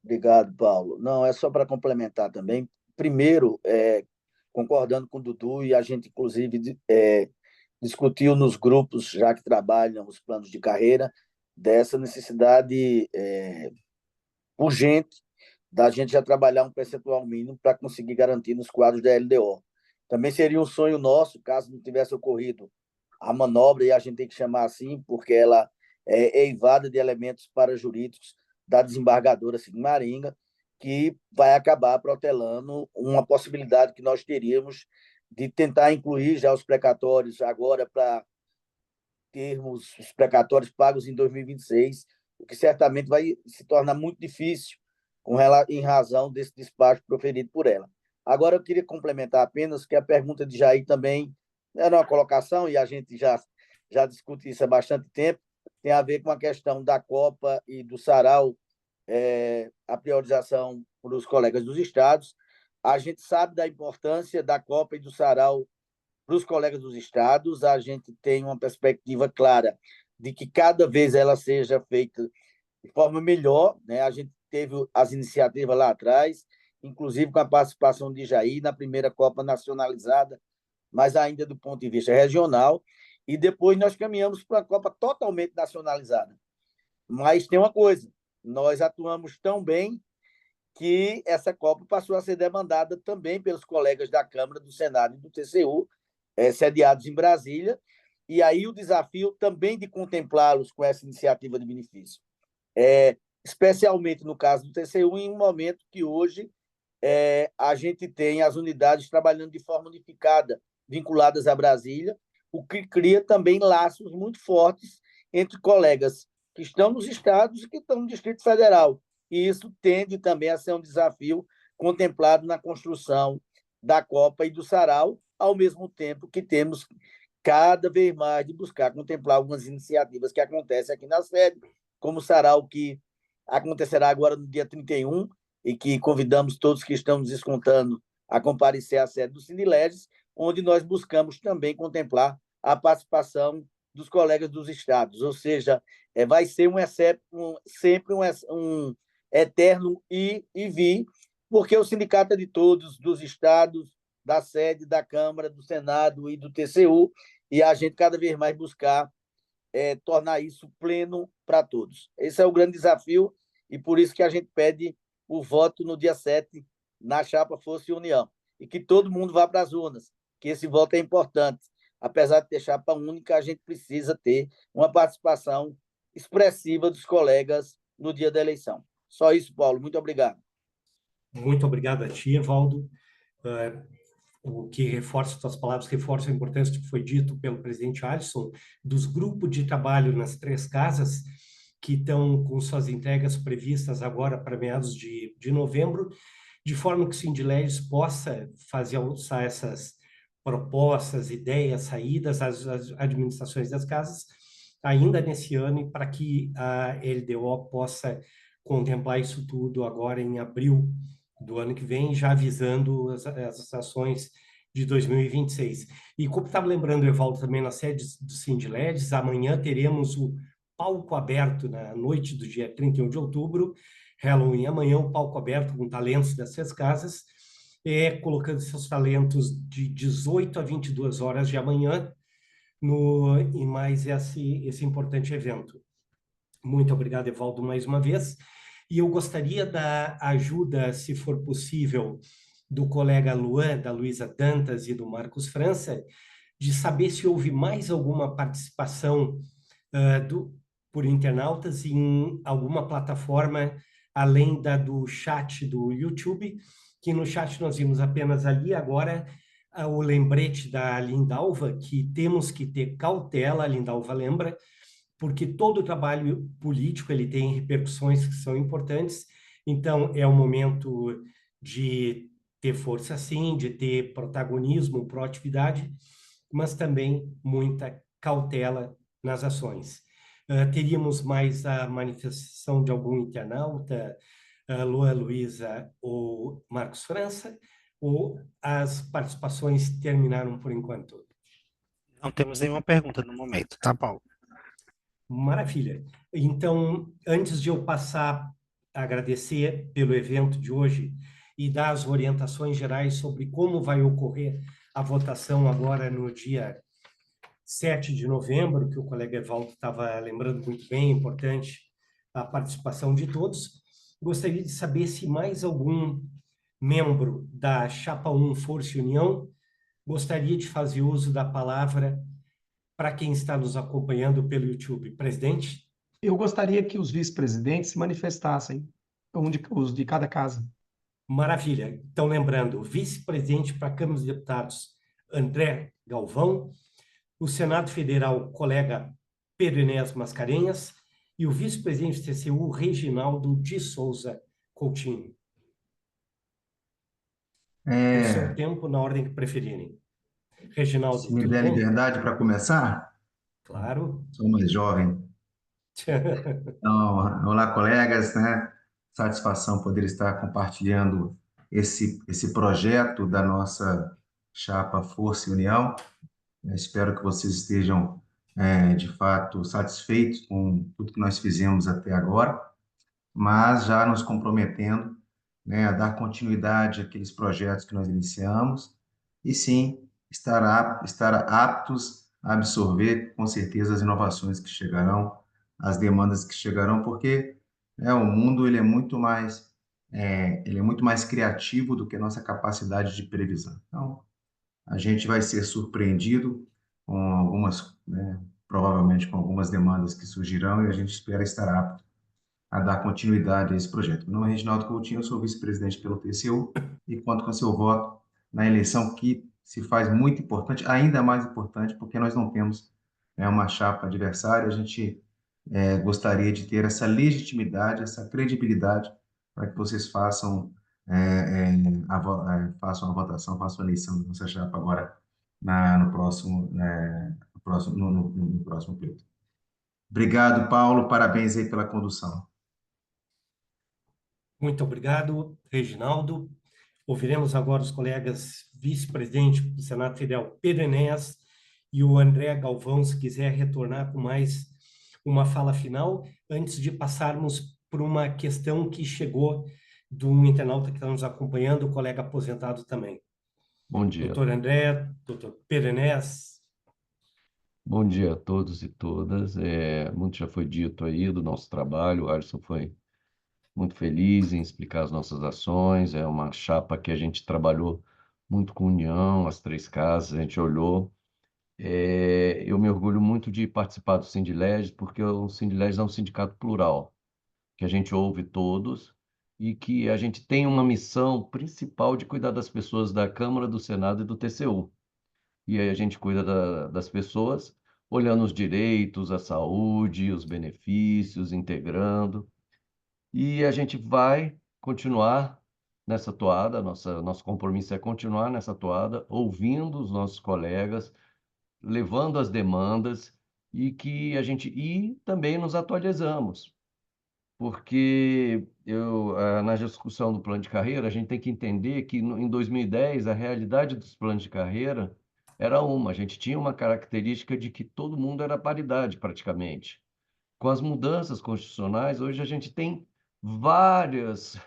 I: Obrigado, Paulo. Não, é só para complementar também. Primeiro, concordando com o Dudu, e a gente, inclusive, discutiu nos grupos, já que trabalham os planos de carreira, dessa necessidade urgente da gente já trabalhar um percentual mínimo para conseguir garantir nos quadros da LDO. Também seria um sonho nosso, caso não tivesse ocorrido a manobra, e a gente tem que chamar assim, porque ela é eivada de elementos parajurídicos da desembargadora Sigmaringa, que vai acabar protelando uma possibilidade que nós teríamos de tentar incluir já os precatórios agora para termos os precatórios pagos em 2026, o que certamente vai se tornar muito difícil em razão desse despacho proferido por ela. Agora, eu queria complementar apenas que a pergunta de Jair também era uma colocação, e a gente já discute isso há bastante tempo, tem a ver com a questão da Copa e do Sarau, a priorização para os colegas dos estados. A gente sabe da importância da Copa e do Sarau para os colegas dos estados, a gente tem uma perspectiva clara de que cada vez ela seja feita de forma melhor, né? A gente teve as iniciativas lá atrás, inclusive com a participação de Jair na primeira Copa nacionalizada, mas ainda do ponto de vista regional, e depois nós caminhamos para uma Copa totalmente nacionalizada. Mas tem uma coisa, nós atuamos tão bem que essa Copa passou a ser demandada também pelos colegas da Câmara, do Senado e do TCU, sediados em Brasília, e aí o desafio também de contemplá-los com essa iniciativa de benefício. Especialmente no caso do TCU, em um momento que hoje a gente tem as unidades trabalhando de forma unificada, vinculadas a Brasília, o que cria também laços muito fortes entre colegas que estão nos estados e que estão no Distrito Federal. E isso tende também a ser um desafio contemplado na construção da Copa e do Sarau, ao mesmo tempo que temos cada vez mais de buscar contemplar algumas iniciativas que acontecem aqui na sede, como o Sarau, que acontecerá agora no dia 31, e que convidamos todos que estão nos escutando a comparecer à sede do Sindileges, onde nós buscamos também contemplar a participação dos colegas dos estados, ou seja, vai ser sempre um eterno ir e vir, porque o sindicato é de todos, dos estados, da sede, da Câmara, do Senado e do TCU, e a gente cada vez mais buscar tornar isso pleno para todos. Esse é o grande desafio, e por isso que a gente pede o voto no dia 7, na chapa Força e União, e que todo mundo vá para as urnas, que esse voto é importante. Apesar de ter chapa única, a gente precisa ter uma participação expressiva dos colegas no dia da eleição. Só isso, Paulo. Muito obrigado.
A: Muito obrigado a ti, Evaldo. O que reforça, suas palavras reforçam a importância do que foi dito pelo presidente Alisson, dos grupos de trabalho nas 3 casas, que estão com suas entregas previstas agora para meados de novembro, de forma que o Sindileges possa fazer alçar essas propostas, ideias, saídas às administrações das casas, ainda nesse ano, e para que a LDO possa contemplar isso tudo agora em abril do ano que vem, já avisando as ações de 2026. E como estava lembrando o Evaldo também na sede do Sindileges, amanhã teremos o palco aberto na noite do dia 31 de outubro, Halloween, amanhã o palco aberto com talentos dessas casas, colocando seus talentos de 18 a 22 horas de amanhã em mais esse importante evento. Muito obrigado, Evaldo, mais uma vez. E eu gostaria da ajuda, se for possível, do colega Luan, da Luísa Dantas e do Marcos França, de saber se houve mais alguma participação por internautas em alguma plataforma, além do chat do YouTube, que no chat nós vimos apenas ali agora o lembrete da Lindalva, que temos que ter cautela, a Lindalva lembra, porque todo o trabalho político ele tem repercussões que são importantes, então é o momento de ter força sim, de ter protagonismo, proatividade, mas também muita cautela nas ações. Teríamos mais a manifestação de algum internauta, Lua, Luísa ou Marcos França, ou as participações terminaram por enquanto?
B: Não temos nenhuma pergunta no momento, tá, Paulo?
A: Maravilha. Então, antes de eu passar a agradecer pelo evento de hoje e dar as orientações gerais sobre como vai ocorrer a votação agora no dia 7 de novembro, que o colega Evaldo estava lembrando muito bem, importante a participação de todos, gostaria de saber se mais algum membro da Chapa 1 Força e União gostaria de fazer uso da palavra para quem está nos acompanhando pelo YouTube. Presidente?
C: Eu gostaria que os vice-presidentes se manifestassem, os de cada casa.
A: Maravilha. Então, lembrando, o vice-presidente para a Câmara dos Deputados, André Galvão, o Senado Federal, colega Pedro Enéas Mascarenhas, e o vice-presidente do TCU, Reginaldo de Souza Coutinho. O seu tempo, na ordem que preferirem. Reginaldo,
K: se me der liberdade para começar?
A: Claro.
K: Sou mais jovem. Então, olá, colegas, né? Satisfação poder estar compartilhando esse projeto da nossa chapa Força e União. Espero que vocês estejam, de fato, satisfeitos com tudo que nós fizemos até agora, mas já nos comprometendo, né, a dar continuidade àqueles projetos que nós iniciamos e, sim, estar aptos a absorver, com certeza, as inovações que chegarão, as demandas que chegarão, porque o mundo ele é muito mais criativo do que a nossa capacidade de previsão. Então, a gente vai ser surpreendido com algumas, né, provavelmente com algumas demandas que surgirão, e a gente espera estar apto a dar continuidade a esse projeto. Meu nome é Reginaldo Coutinho, eu sou vice-presidente pelo TCU e conto com seu voto na eleição, que se faz muito importante, ainda mais importante, porque nós não temos, né, uma chapa adversária. A gente gostaria de ter essa legitimidade, essa credibilidade, para que vocês façam, façam a votação, façam a eleição da nossa chapa agora no próximo, no próximo pleito. Obrigado, Paulo, parabéns aí pela condução.
A: Muito obrigado, Reginaldo. Ouviremos agora os colegas vice-presidente do Senado Federal, Pedro Enéas, e o André Galvão, se quiser retornar com mais uma fala final, antes de passarmos por uma questão que chegou de um internauta que está nos acompanhando, o colega aposentado também.
D: Bom dia.
A: Doutor André, doutor Pedro Enéas.
D: Bom dia a todos e todas. Muito já foi dito aí do nosso trabalho. O Alisson foi muito feliz em explicar as nossas ações. É uma chapa que a gente trabalhou muito com união, as três casas, a gente olhou. Eu me orgulho muito de participar do Sindileges, porque o Sindileges é um sindicato plural, que a gente ouve todos e que a gente tem uma missão principal de cuidar das pessoas da Câmara, do Senado e do TCU. E aí a gente cuida das pessoas, olhando os direitos, a saúde, os benefícios, integrando. E a gente vai continuar nessa toada, nosso compromisso é continuar nessa toada, ouvindo os nossos colegas, levando as demandas e também nos atualizamos, porque na discussão do plano de carreira, a gente tem que entender que em 2010 a realidade dos planos de carreira era a gente tinha uma característica de que todo mundo era paridade praticamente. Com as mudanças constitucionais, hoje a gente tem várias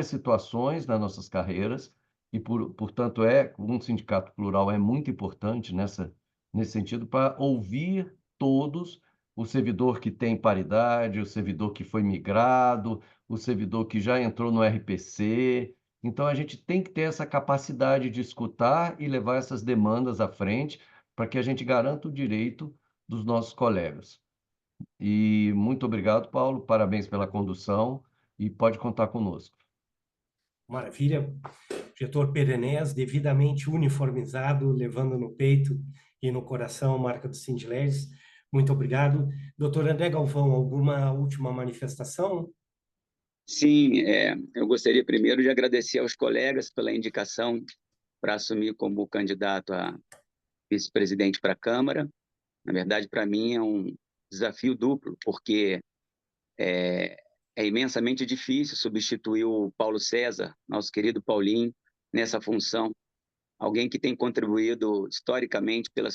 D: situações nas nossas carreiras e, portanto, um sindicato plural é muito importante nesse sentido para ouvir todos, o servidor que tem paridade, o servidor que foi migrado, o servidor que já entrou no RPC. Então, a gente tem que ter essa capacidade de escutar e levar essas demandas à frente para que a gente garanta o direito dos nossos colegas. E muito obrigado, Paulo. Parabéns pela condução e pode contar conosco.
A: Maravilha. Diretor Pedro Enéas, devidamente uniformizado, levando no peito e no coração a marca do Sindileges. Muito obrigado. Doutor André Galvão, alguma última manifestação?
J: Sim, eu gostaria primeiro de agradecer aos colegas pela indicação para assumir como candidato a vice-presidente para a Câmara. Na verdade, para mim é um desafio duplo, porque é imensamente difícil substituir o Paulo César, nosso querido Paulinho, nessa função. Alguém que tem contribuído historicamente para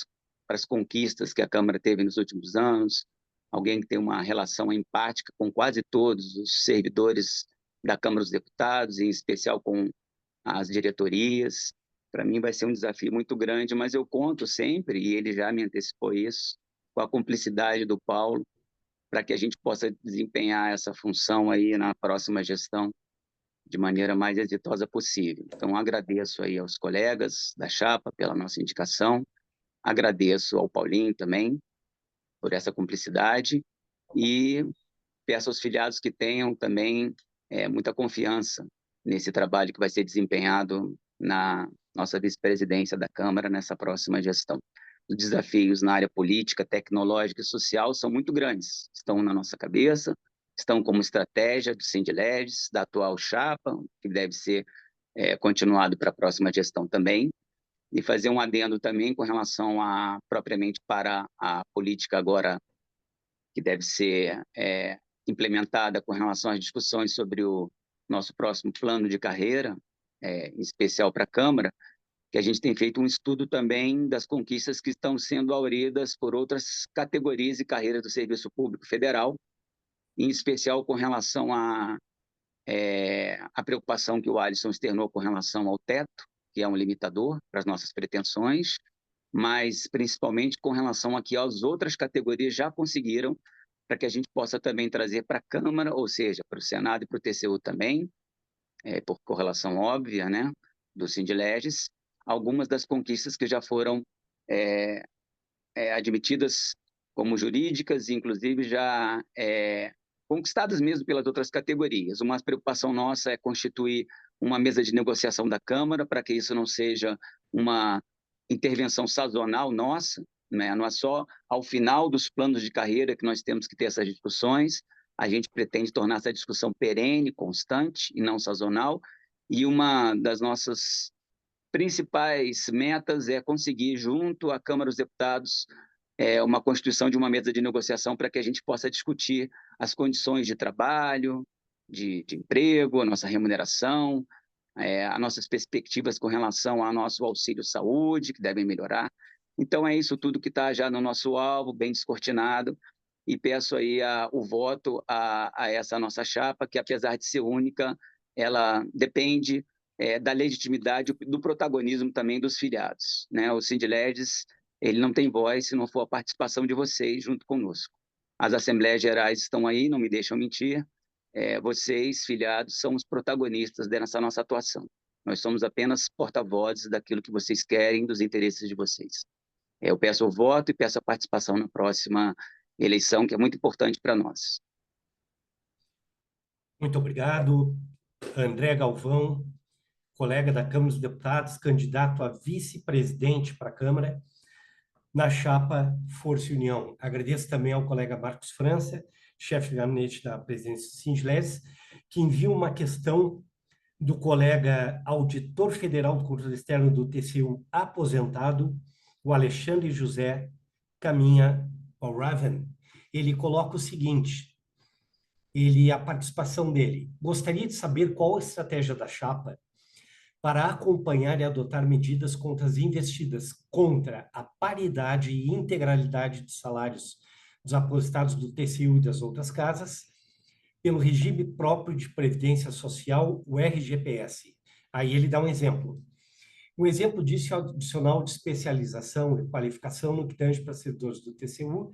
J: as conquistas que a Câmara teve nos últimos anos, alguém que tem uma relação empática com quase todos os servidores da Câmara dos Deputados, em especial com as diretorias. Para mim vai ser um desafio muito grande, mas eu conto sempre, e ele já me antecipou isso, com a cumplicidade do Paulo, para que a gente possa desempenhar essa função aí na próxima gestão de maneira mais exitosa possível. Então, agradeço aí aos colegas da chapa pela nossa indicação, agradeço ao Paulinho também por essa cumplicidade e peço aos filiados que tenham também muita confiança nesse trabalho que vai ser desempenhado na nossa vice-presidência da Câmara nessa próxima gestão. Os desafios na área política, tecnológica e social são muito grandes, estão na nossa cabeça, estão como estratégia do Sindileges, da atual chapa, que deve ser continuado para a próxima gestão também, e fazer um adendo também com relação propriamente para a política agora que deve ser implementada com relação às discussões sobre o nosso próximo plano de carreira, em especial para a Câmara, que a gente tem feito um estudo também das conquistas que estão sendo auridas por outras categorias e carreiras do Serviço Público Federal, em especial com relação à preocupação que o Alisson externou com relação ao teto, que é um limitador para as nossas pretensões, mas principalmente com relação aqui às outras categorias já conseguiram, para que a gente possa também trazer para a Câmara, ou seja, para o Senado e para o TCU também, por correlação óbvia, né, do Sindileges, algumas das conquistas que já foram admitidas como jurídicas, e inclusive já conquistadas mesmo pelas outras categorias. Uma preocupação nossa é constituir uma mesa de negociação da Câmara, para que isso não seja uma intervenção sazonal nossa, né? Não é só ao final dos planos de carreira que nós temos que ter essas discussões. A gente pretende tornar essa discussão perene, constante e não sazonal, e uma das nossas principais metas é conseguir, junto à Câmara dos Deputados, uma constituição de uma mesa de negociação para que a gente possa discutir as condições de trabalho, de emprego, a nossa remuneração, as nossas perspectivas com relação ao nosso auxílio-saúde, que devem melhorar. Então, é isso tudo que está já no nosso alvo, bem descortinado, e peço aí o voto a essa nossa chapa, que, apesar de ser única, ela depende da legitimidade, do protagonismo também dos filiados, né? O Sindiledes, ele não tem voz se não for a participação de vocês junto conosco. As Assembleias Gerais estão aí, não me deixam mentir. Vocês, filiados, são os protagonistas dessa nossa atuação. Nós somos apenas porta-vozes daquilo que vocês querem, dos interesses de vocês. Eu peço o voto e peço a participação na próxima eleição, que é muito importante para nós.
A: Muito obrigado, André Galvão, colega da Câmara dos Deputados, candidato a vice-presidente para a Câmara, na chapa Força e União. Agradeço também ao colega Marcos França, chefe de gabinete da presidência do Sindiledes, que envia uma questão do colega auditor federal do controle externo do TCU aposentado, o Alexandre José Caminha Raven. Ele coloca o seguinte, a participação dele: gostaria de saber qual a estratégia da chapa para acompanhar e adotar medidas contra as investidas contra a paridade e integralidade dos salários dos aposentados do TCU e das outras casas, pelo regime próprio de Previdência Social, o RGPS. Aí ele dá um exemplo. Um exemplo disso é o adicional de especialização e qualificação no que tange para servidores do TCU,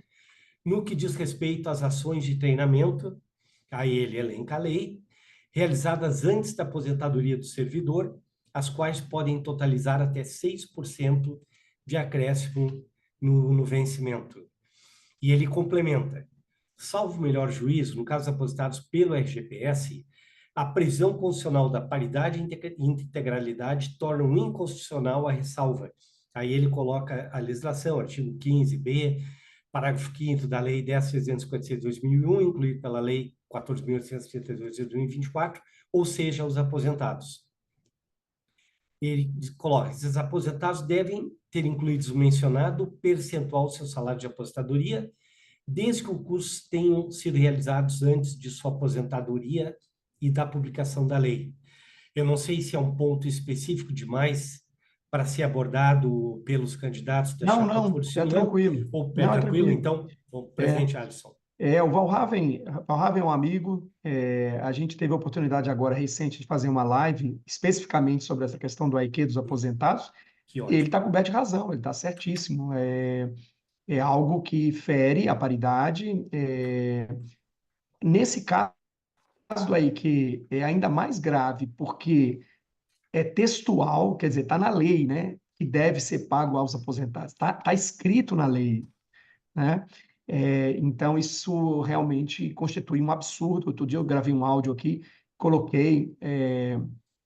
A: no que diz respeito às ações de treinamento, aí ele elenca a lei, realizadas antes da aposentadoria do servidor, as quais podem totalizar até 6% de acréscimo no vencimento. E ele complementa: salvo melhor juízo, no caso aposentados pelo RGPS, a previsão constitucional da paridade e integralidade torna inconstitucional a ressalva. Aí ele coloca a legislação, artigo 15b, parágrafo 5º da Lei 10.356 de 2001, incluído pela Lei 14.832 de 2024, ou seja, os aposentados. Ele coloca: esses aposentados devem ter incluídos o mencionado percentual do seu salário de aposentadoria, desde que os cursos tenham sido realizados antes de sua aposentadoria e da publicação da lei. Eu não sei se é um ponto específico demais para ser abordado pelos candidatos da chapa Força e União.
C: Tranquilo.
A: Ou é tranquilo, então, presidente Alisson.
C: O Valraven é um amigo, a gente teve a oportunidade agora recente de fazer uma live especificamente sobre essa questão do AIQ dos aposentados. Ele está coberto de razão, ele está certíssimo. É algo que fere a paridade. Nesse caso do AIQ é ainda mais grave, porque é textual, quer dizer, está na lei, né, que deve ser pago aos aposentados. Está escrito na lei, né? Então, isso realmente constitui um absurdo. Outro dia eu gravei um áudio aqui, coloquei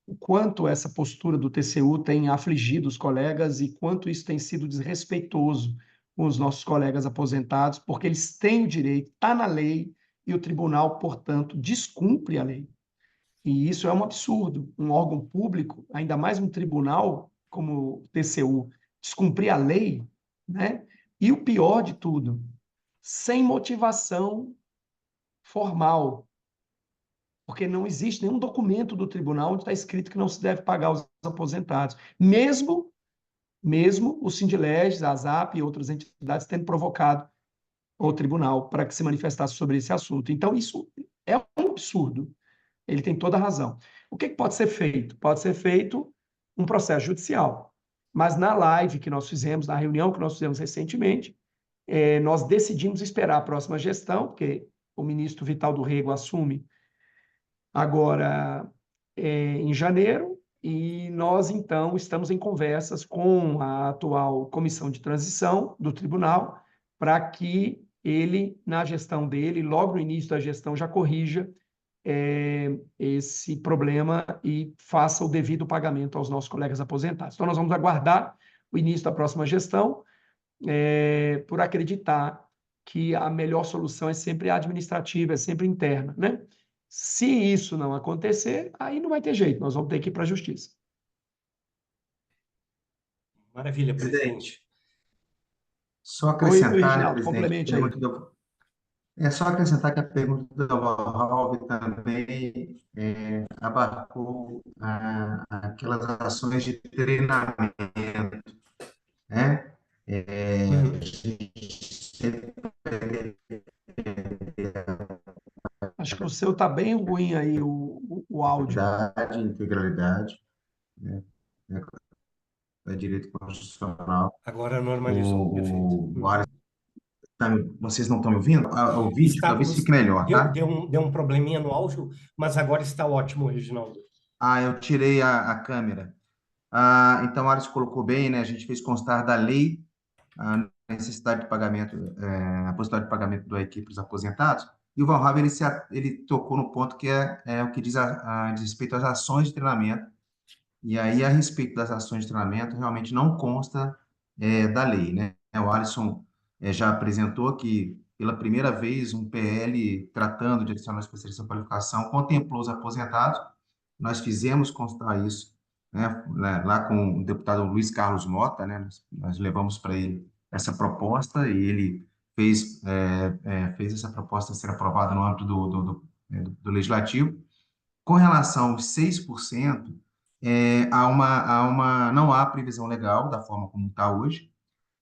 C: o quanto essa postura do TCU tem afligido os colegas e quanto isso tem sido desrespeitoso com os nossos colegas aposentados, porque eles têm o direito, está na lei, e o tribunal, portanto, descumpre a lei. E isso é um absurdo. Um órgão público, ainda mais um tribunal como o TCU, descumprir a lei, né? E o pior de tudo, sem motivação formal, porque não existe nenhum documento do tribunal onde está escrito que não se deve pagar aos aposentados, mesmo o Sindiledes, a ASAP e outras entidades tendo provocado o tribunal para que se manifestasse sobre esse assunto. Então, isso é um absurdo. Ele tem toda a razão. O que pode ser feito? Pode ser feito um processo judicial. Mas na live que nós fizemos, na reunião que nós fizemos recentemente, nós decidimos esperar a próxima gestão, porque o ministro Vital do Rego assume agora em janeiro, e nós, então, estamos em conversas com a atual comissão de transição do tribunal para que ele, na gestão dele, logo no início da gestão, já corrija esse problema e faça o devido pagamento aos nossos colegas aposentados. Então, nós vamos aguardar o início da próxima gestão, por acreditar que a melhor solução é sempre administrativa, é sempre interna, né? Se isso não acontecer, aí não vai ter jeito, nós vamos ter que ir para a justiça.
A: Maravilha, presidente.
K: Só acrescentar,
C: Reginaldo,
K: presidente,
C: complemente aí.
K: só acrescentar que a pergunta da Valve também abarcou aquelas ações de treinamento, né? A gente sempre
C: Acho que o seu está bem ruim aí, o áudio.
K: integralidade, né? É direito constitucional.
A: Agora normalizou, perfeito.
K: Vocês não estão me ouvindo? O vídeo talvez fique melhor, tá?
A: Deu um probleminha no áudio, mas agora está ótimo, Reginaldo.
K: Eu tirei a câmera. Então, o Alisson colocou bem, né? A gente fez constar da lei a necessidade de pagamento, a possibilidade de pagamento da equipe dos aposentados. E o Valhave, ele tocou no ponto que é o que diz diz respeito às ações de treinamento. E aí, a respeito das ações de treinamento, realmente não consta da lei, né? O Alisson já apresentou que, pela primeira vez, um PL tratando de adicional especialização e qualificação contemplou os aposentados. Nós fizemos constar isso, né, lá com o deputado Luiz Carlos Mota, né? Nós levamos para ele essa proposta e ele fez essa proposta ser aprovada no âmbito do Legislativo. Com relação aos 6%, não há previsão legal da forma como está hoje.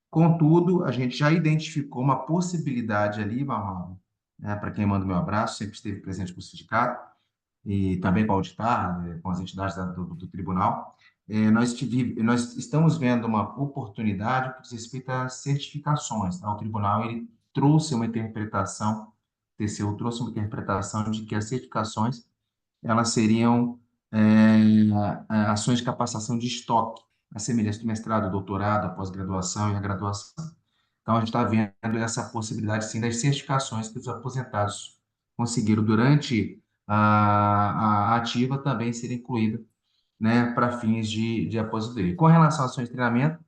K: Contudo, a gente já identificou uma possibilidade ali, né, para quem manda o meu abraço, sempre esteve presente com o sindicato e também com a Auditar, com as entidades do tribunal. Nós estamos vendo uma oportunidade que diz respeito às certificações. Tá? O tribunal ele trouxe uma interpretação, o TCU trouxe uma interpretação de que as certificações elas seriam ações de capacitação de estoque, a semelhança do mestrado, doutorado, a pós-graduação e a graduação. Então, a gente está vendo essa possibilidade, sim, das certificações que os aposentados conseguiram durante a ativa também ser incluída, né, para fins de aposentadoria. Com relação às ações de treinamento,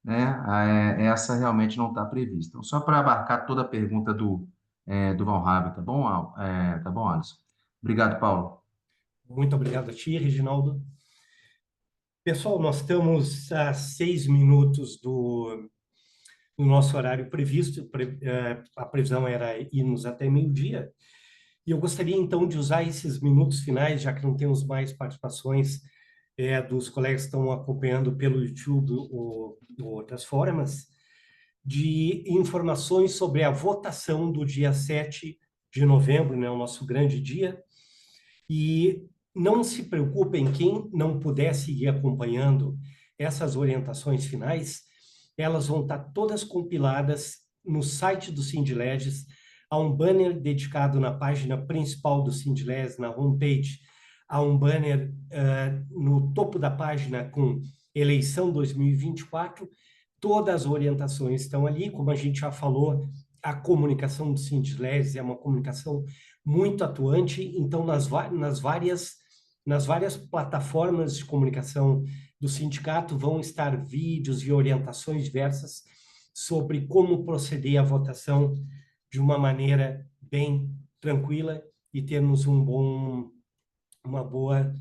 K: né, essa realmente não está prevista. Então, só para abarcar toda a pergunta do Valhave, tá bom, Alisson? Obrigado, Paulo.
A: Muito obrigado a ti, Reginaldo. Pessoal, nós estamos a 6 minutos do nosso horário previsto. A previsão era irmos até meio-dia. E eu gostaria, então, de usar esses minutos finais, já que não temos mais participações dos colegas que estão acompanhando pelo YouTube ou outras formas, de informações sobre a votação do dia 7 de novembro, né, o nosso grande dia. E não se preocupem, quem não puder seguir acompanhando essas orientações finais, elas vão estar todas compiladas no site do Sindileges. Há um banner dedicado na página principal do Sindileges, na homepage. Há um banner no topo da página com eleição 2024. Todas as orientações estão ali, como a gente já falou, a comunicação do Sindileges é uma comunicação muito atuante, então nas várias plataformas de comunicação do sindicato vão estar vídeos e orientações diversas sobre como proceder à votação de uma maneira bem tranquila e termos uma boa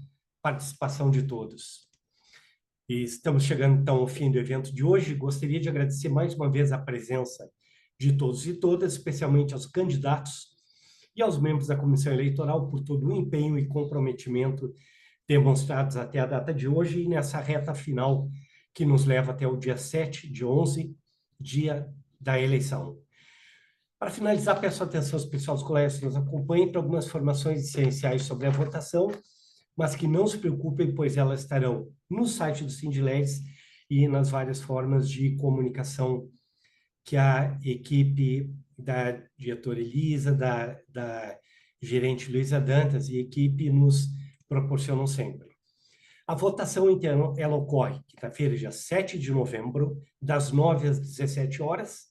A: participação de todos. E estamos chegando, então, ao fim do evento de hoje. Gostaria de agradecer mais uma vez a presença de todos e todas, especialmente aos candidatos e aos membros da Comissão Eleitoral por todo o empenho e comprometimento demonstrados até a data de hoje e nessa reta final que nos leva até o dia 7 de 11, dia da eleição. Para finalizar, peço atenção especial aos colegas que nos acompanhem para algumas informações essenciais sobre a votação, mas que não se preocupem, pois elas estarão no site do Sindileges e nas várias formas de comunicação que a equipe da diretora Elisa, da gerente Luísa Dantas e equipe nos proporcionam sempre. A votação, então, ela ocorre quinta-feira, dia 7 de novembro, das 9 às 17 horas,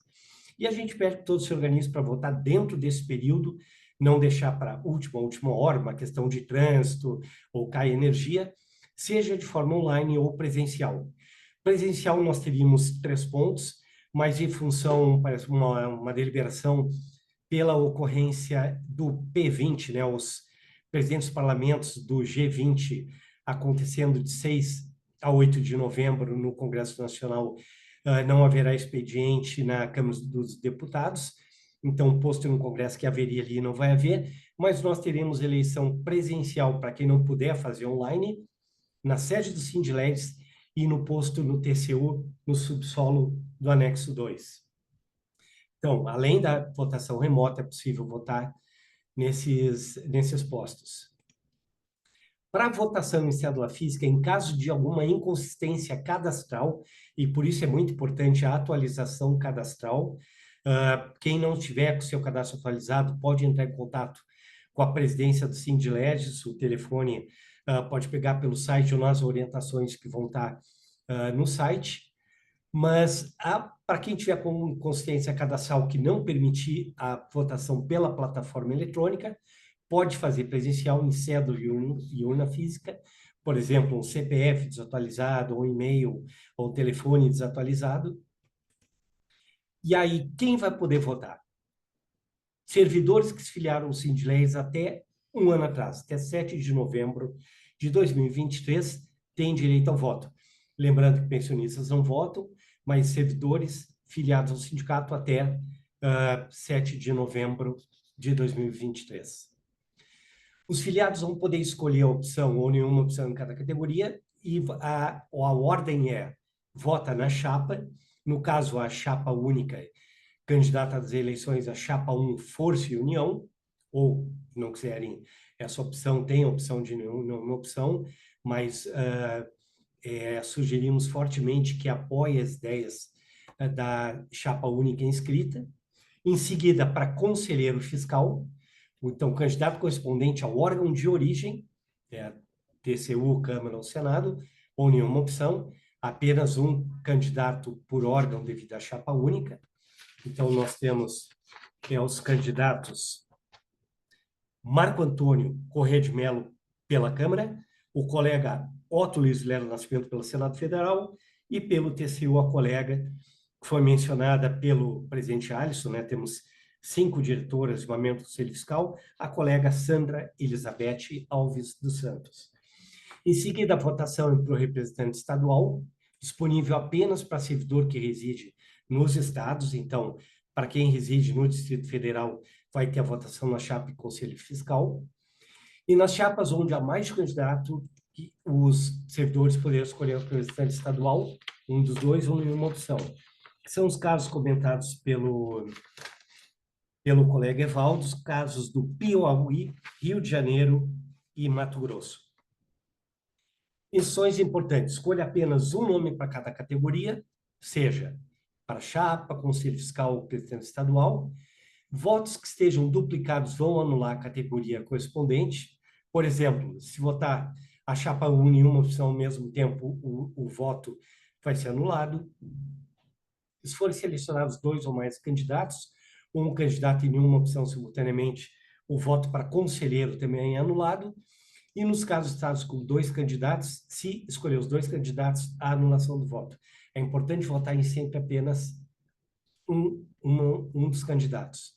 A: e a gente pede que todos se organizem para votar dentro desse período, não deixar para a última hora, uma questão de trânsito ou cai energia, seja de forma online ou presencial. Presencial nós teríamos 3 pontos, mas em função, parece uma deliberação pela ocorrência do P20, né, os presidentes dos parlamentos do G20 acontecendo de 6 a 8 de novembro no Congresso Nacional, não haverá expediente na Câmara dos Deputados, então, posto no Congresso que haveria ali, não vai haver, mas nós teremos eleição presencial para quem não puder fazer online, na sede do Sindledes e no posto no TCU, no subsolo do anexo 2. Então, além da votação remota, é possível votar nesses postos. Para a votação em cédula física, em caso de alguma inconsistência cadastral, e por isso é muito importante a atualização cadastral, quem não tiver com o seu cadastro atualizado pode entrar em contato com a presidência do Sindledes, o telefone pode pegar pelo site ou nas orientações que vão estar no site, mas para quem tiver com consciência cadastral que não permitir a votação pela plataforma eletrônica, pode fazer presencial em cédula e urna física, por exemplo, um CPF desatualizado, um e-mail ou um telefone desatualizado. E aí, quem vai poder votar? Servidores que se filiaram ao Sindledes até um ano atrás, até 7 de novembro de 2023, têm direito ao voto. Lembrando que pensionistas não votam, mas servidores filiados ao sindicato até 7 de novembro de 2023. Os filiados vão poder escolher a opção ou nenhuma opção em cada categoria e a ordem é vota na chapa, no caso a chapa única, candidata às eleições, a chapa 1, Força e União, ou não quiserem essa opção, tem a opção de nenhuma opção, mas sugerimos fortemente que apoie as ideias da chapa única inscrita. Em seguida, para conselheiro fiscal, então, candidato correspondente ao órgão de origem, TCU, Câmara ou Senado, ou nenhuma opção, apenas um candidato por órgão devido à chapa única. Então, nós temos os candidatos Marco Antônio Corrêa de Mello pela Câmara, o colega Otto Luiz Vilela Nascimento pelo Senado Federal e pelo TCU a colega que foi mencionada pelo presidente Alisson, né? Temos 5 diretoras de uma membro do Conselho Fiscal, a colega Sandra Elizabeth Alves dos Santos. Em seguida, a votação para o representante estadual, disponível apenas para servidor que reside nos estados. Então, para quem reside no Distrito Federal, vai ter a votação na chapa e Conselho Fiscal. E nas chapas onde há mais de candidato, os servidores poderão escolher o representante estadual, um dos dois ou nenhuma opção. São os casos comentados pelo colega Evaldo, os casos do Piauí, Rio de Janeiro e Mato Grosso. Instruções importantes: escolha apenas um nome para cada categoria, seja para chapa, Conselho Fiscal ou presidente estadual. Votos que estejam duplicados vão anular a categoria correspondente. Por exemplo, se votar a chapa 1 em uma opção ao mesmo tempo, o voto vai ser anulado. Se forem selecionados 2 ou mais candidatos, um candidato em nenhuma opção simultaneamente, o voto para conselheiro também é anulado. E nos casos estados com 2 candidatos, se escolher os 2 candidatos, a anulação do voto. É importante votar em sempre apenas um dos candidatos.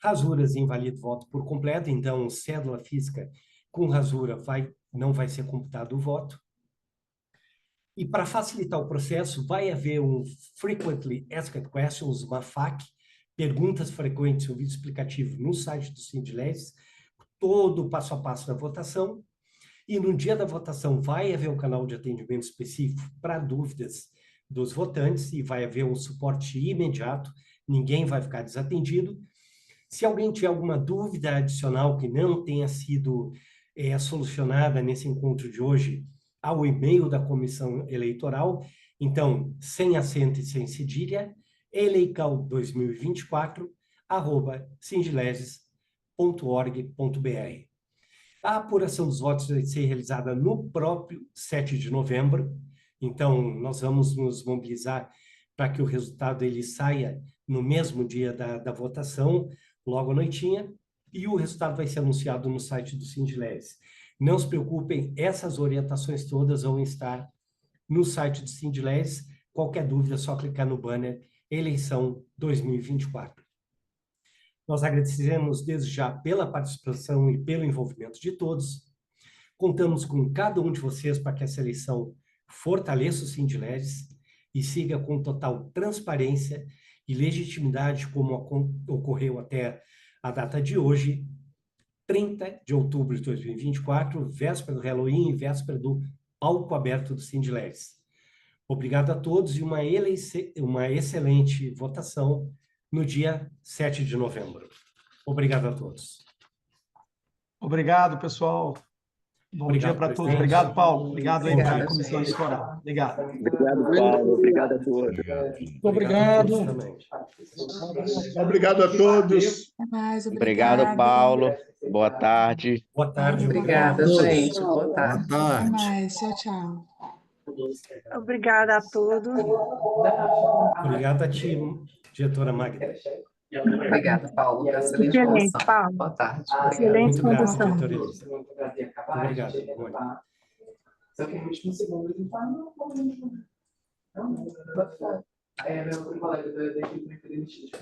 A: Rasuras invalida o voto por completo, então cédula física com rasura não vai ser computado o voto. E para facilitar o processo, vai haver um Frequently Asked Questions, uma FAQ, perguntas frequentes, um vídeo explicativo no site do Sindledes, todo o passo a passo da votação. E no dia da votação vai haver um canal de atendimento específico para dúvidas dos votantes e vai haver um suporte imediato, ninguém vai ficar desatendido. Se alguém tiver alguma dúvida adicional que não tenha sido solucionada nesse encontro de hoje, ao e-mail da Comissão Eleitoral, então, sem acento e sem cedilha, eleical2024@sindledes.org.br. A apuração dos votos vai ser realizada no próprio 7 de novembro, então nós vamos nos mobilizar para que o resultado ele saia no mesmo dia da votação, logo à noitinha, e o resultado vai ser anunciado no site do Sindileves. Não se preocupem, essas orientações todas vão estar no site do Sindileves. Qualquer dúvida, é só clicar no banner Eleição 2024. Nós agradecemos desde já pela participação e pelo envolvimento de todos. Contamos com cada um de vocês para que essa eleição fortaleça o Sindileves e siga com total transparência e legitimidade, como ocorreu até a data de hoje, 30 de outubro de 2024, véspera do Halloween e véspera do palco aberto do Sindileves. Obrigado a todos e uma excelente votação no dia 7 de novembro. Obrigado a todos.
C: Obrigado, pessoal. Bom dia para todos. Obrigado, Paulo. Obrigado aí pela comissão eleitoral. Obrigado.
J: Obrigado, Paulo. Obrigado a todos.
C: Obrigado.
L: Obrigado a todos.
F: Até mais,
M: Obrigado, Paulo. Boa tarde.
A: Boa tarde.
E: Obrigada, gente. Boa tarde.
F: Até mais. Tchau, tchau.
N: Obrigada a todos.
A: Obrigado a ti, diretora Magda.
E: Obrigada, Paulo, pela excelente
N: Excelente,
E: condução.
N: Paulo.
E: Boa tarde.
N: Excelente
A: Muito
N: condução.
A: obrigado, diretora Elisa. Obrigado.
E: Só que no último segundo ele fala, não, meu colega da equipe foi demitido de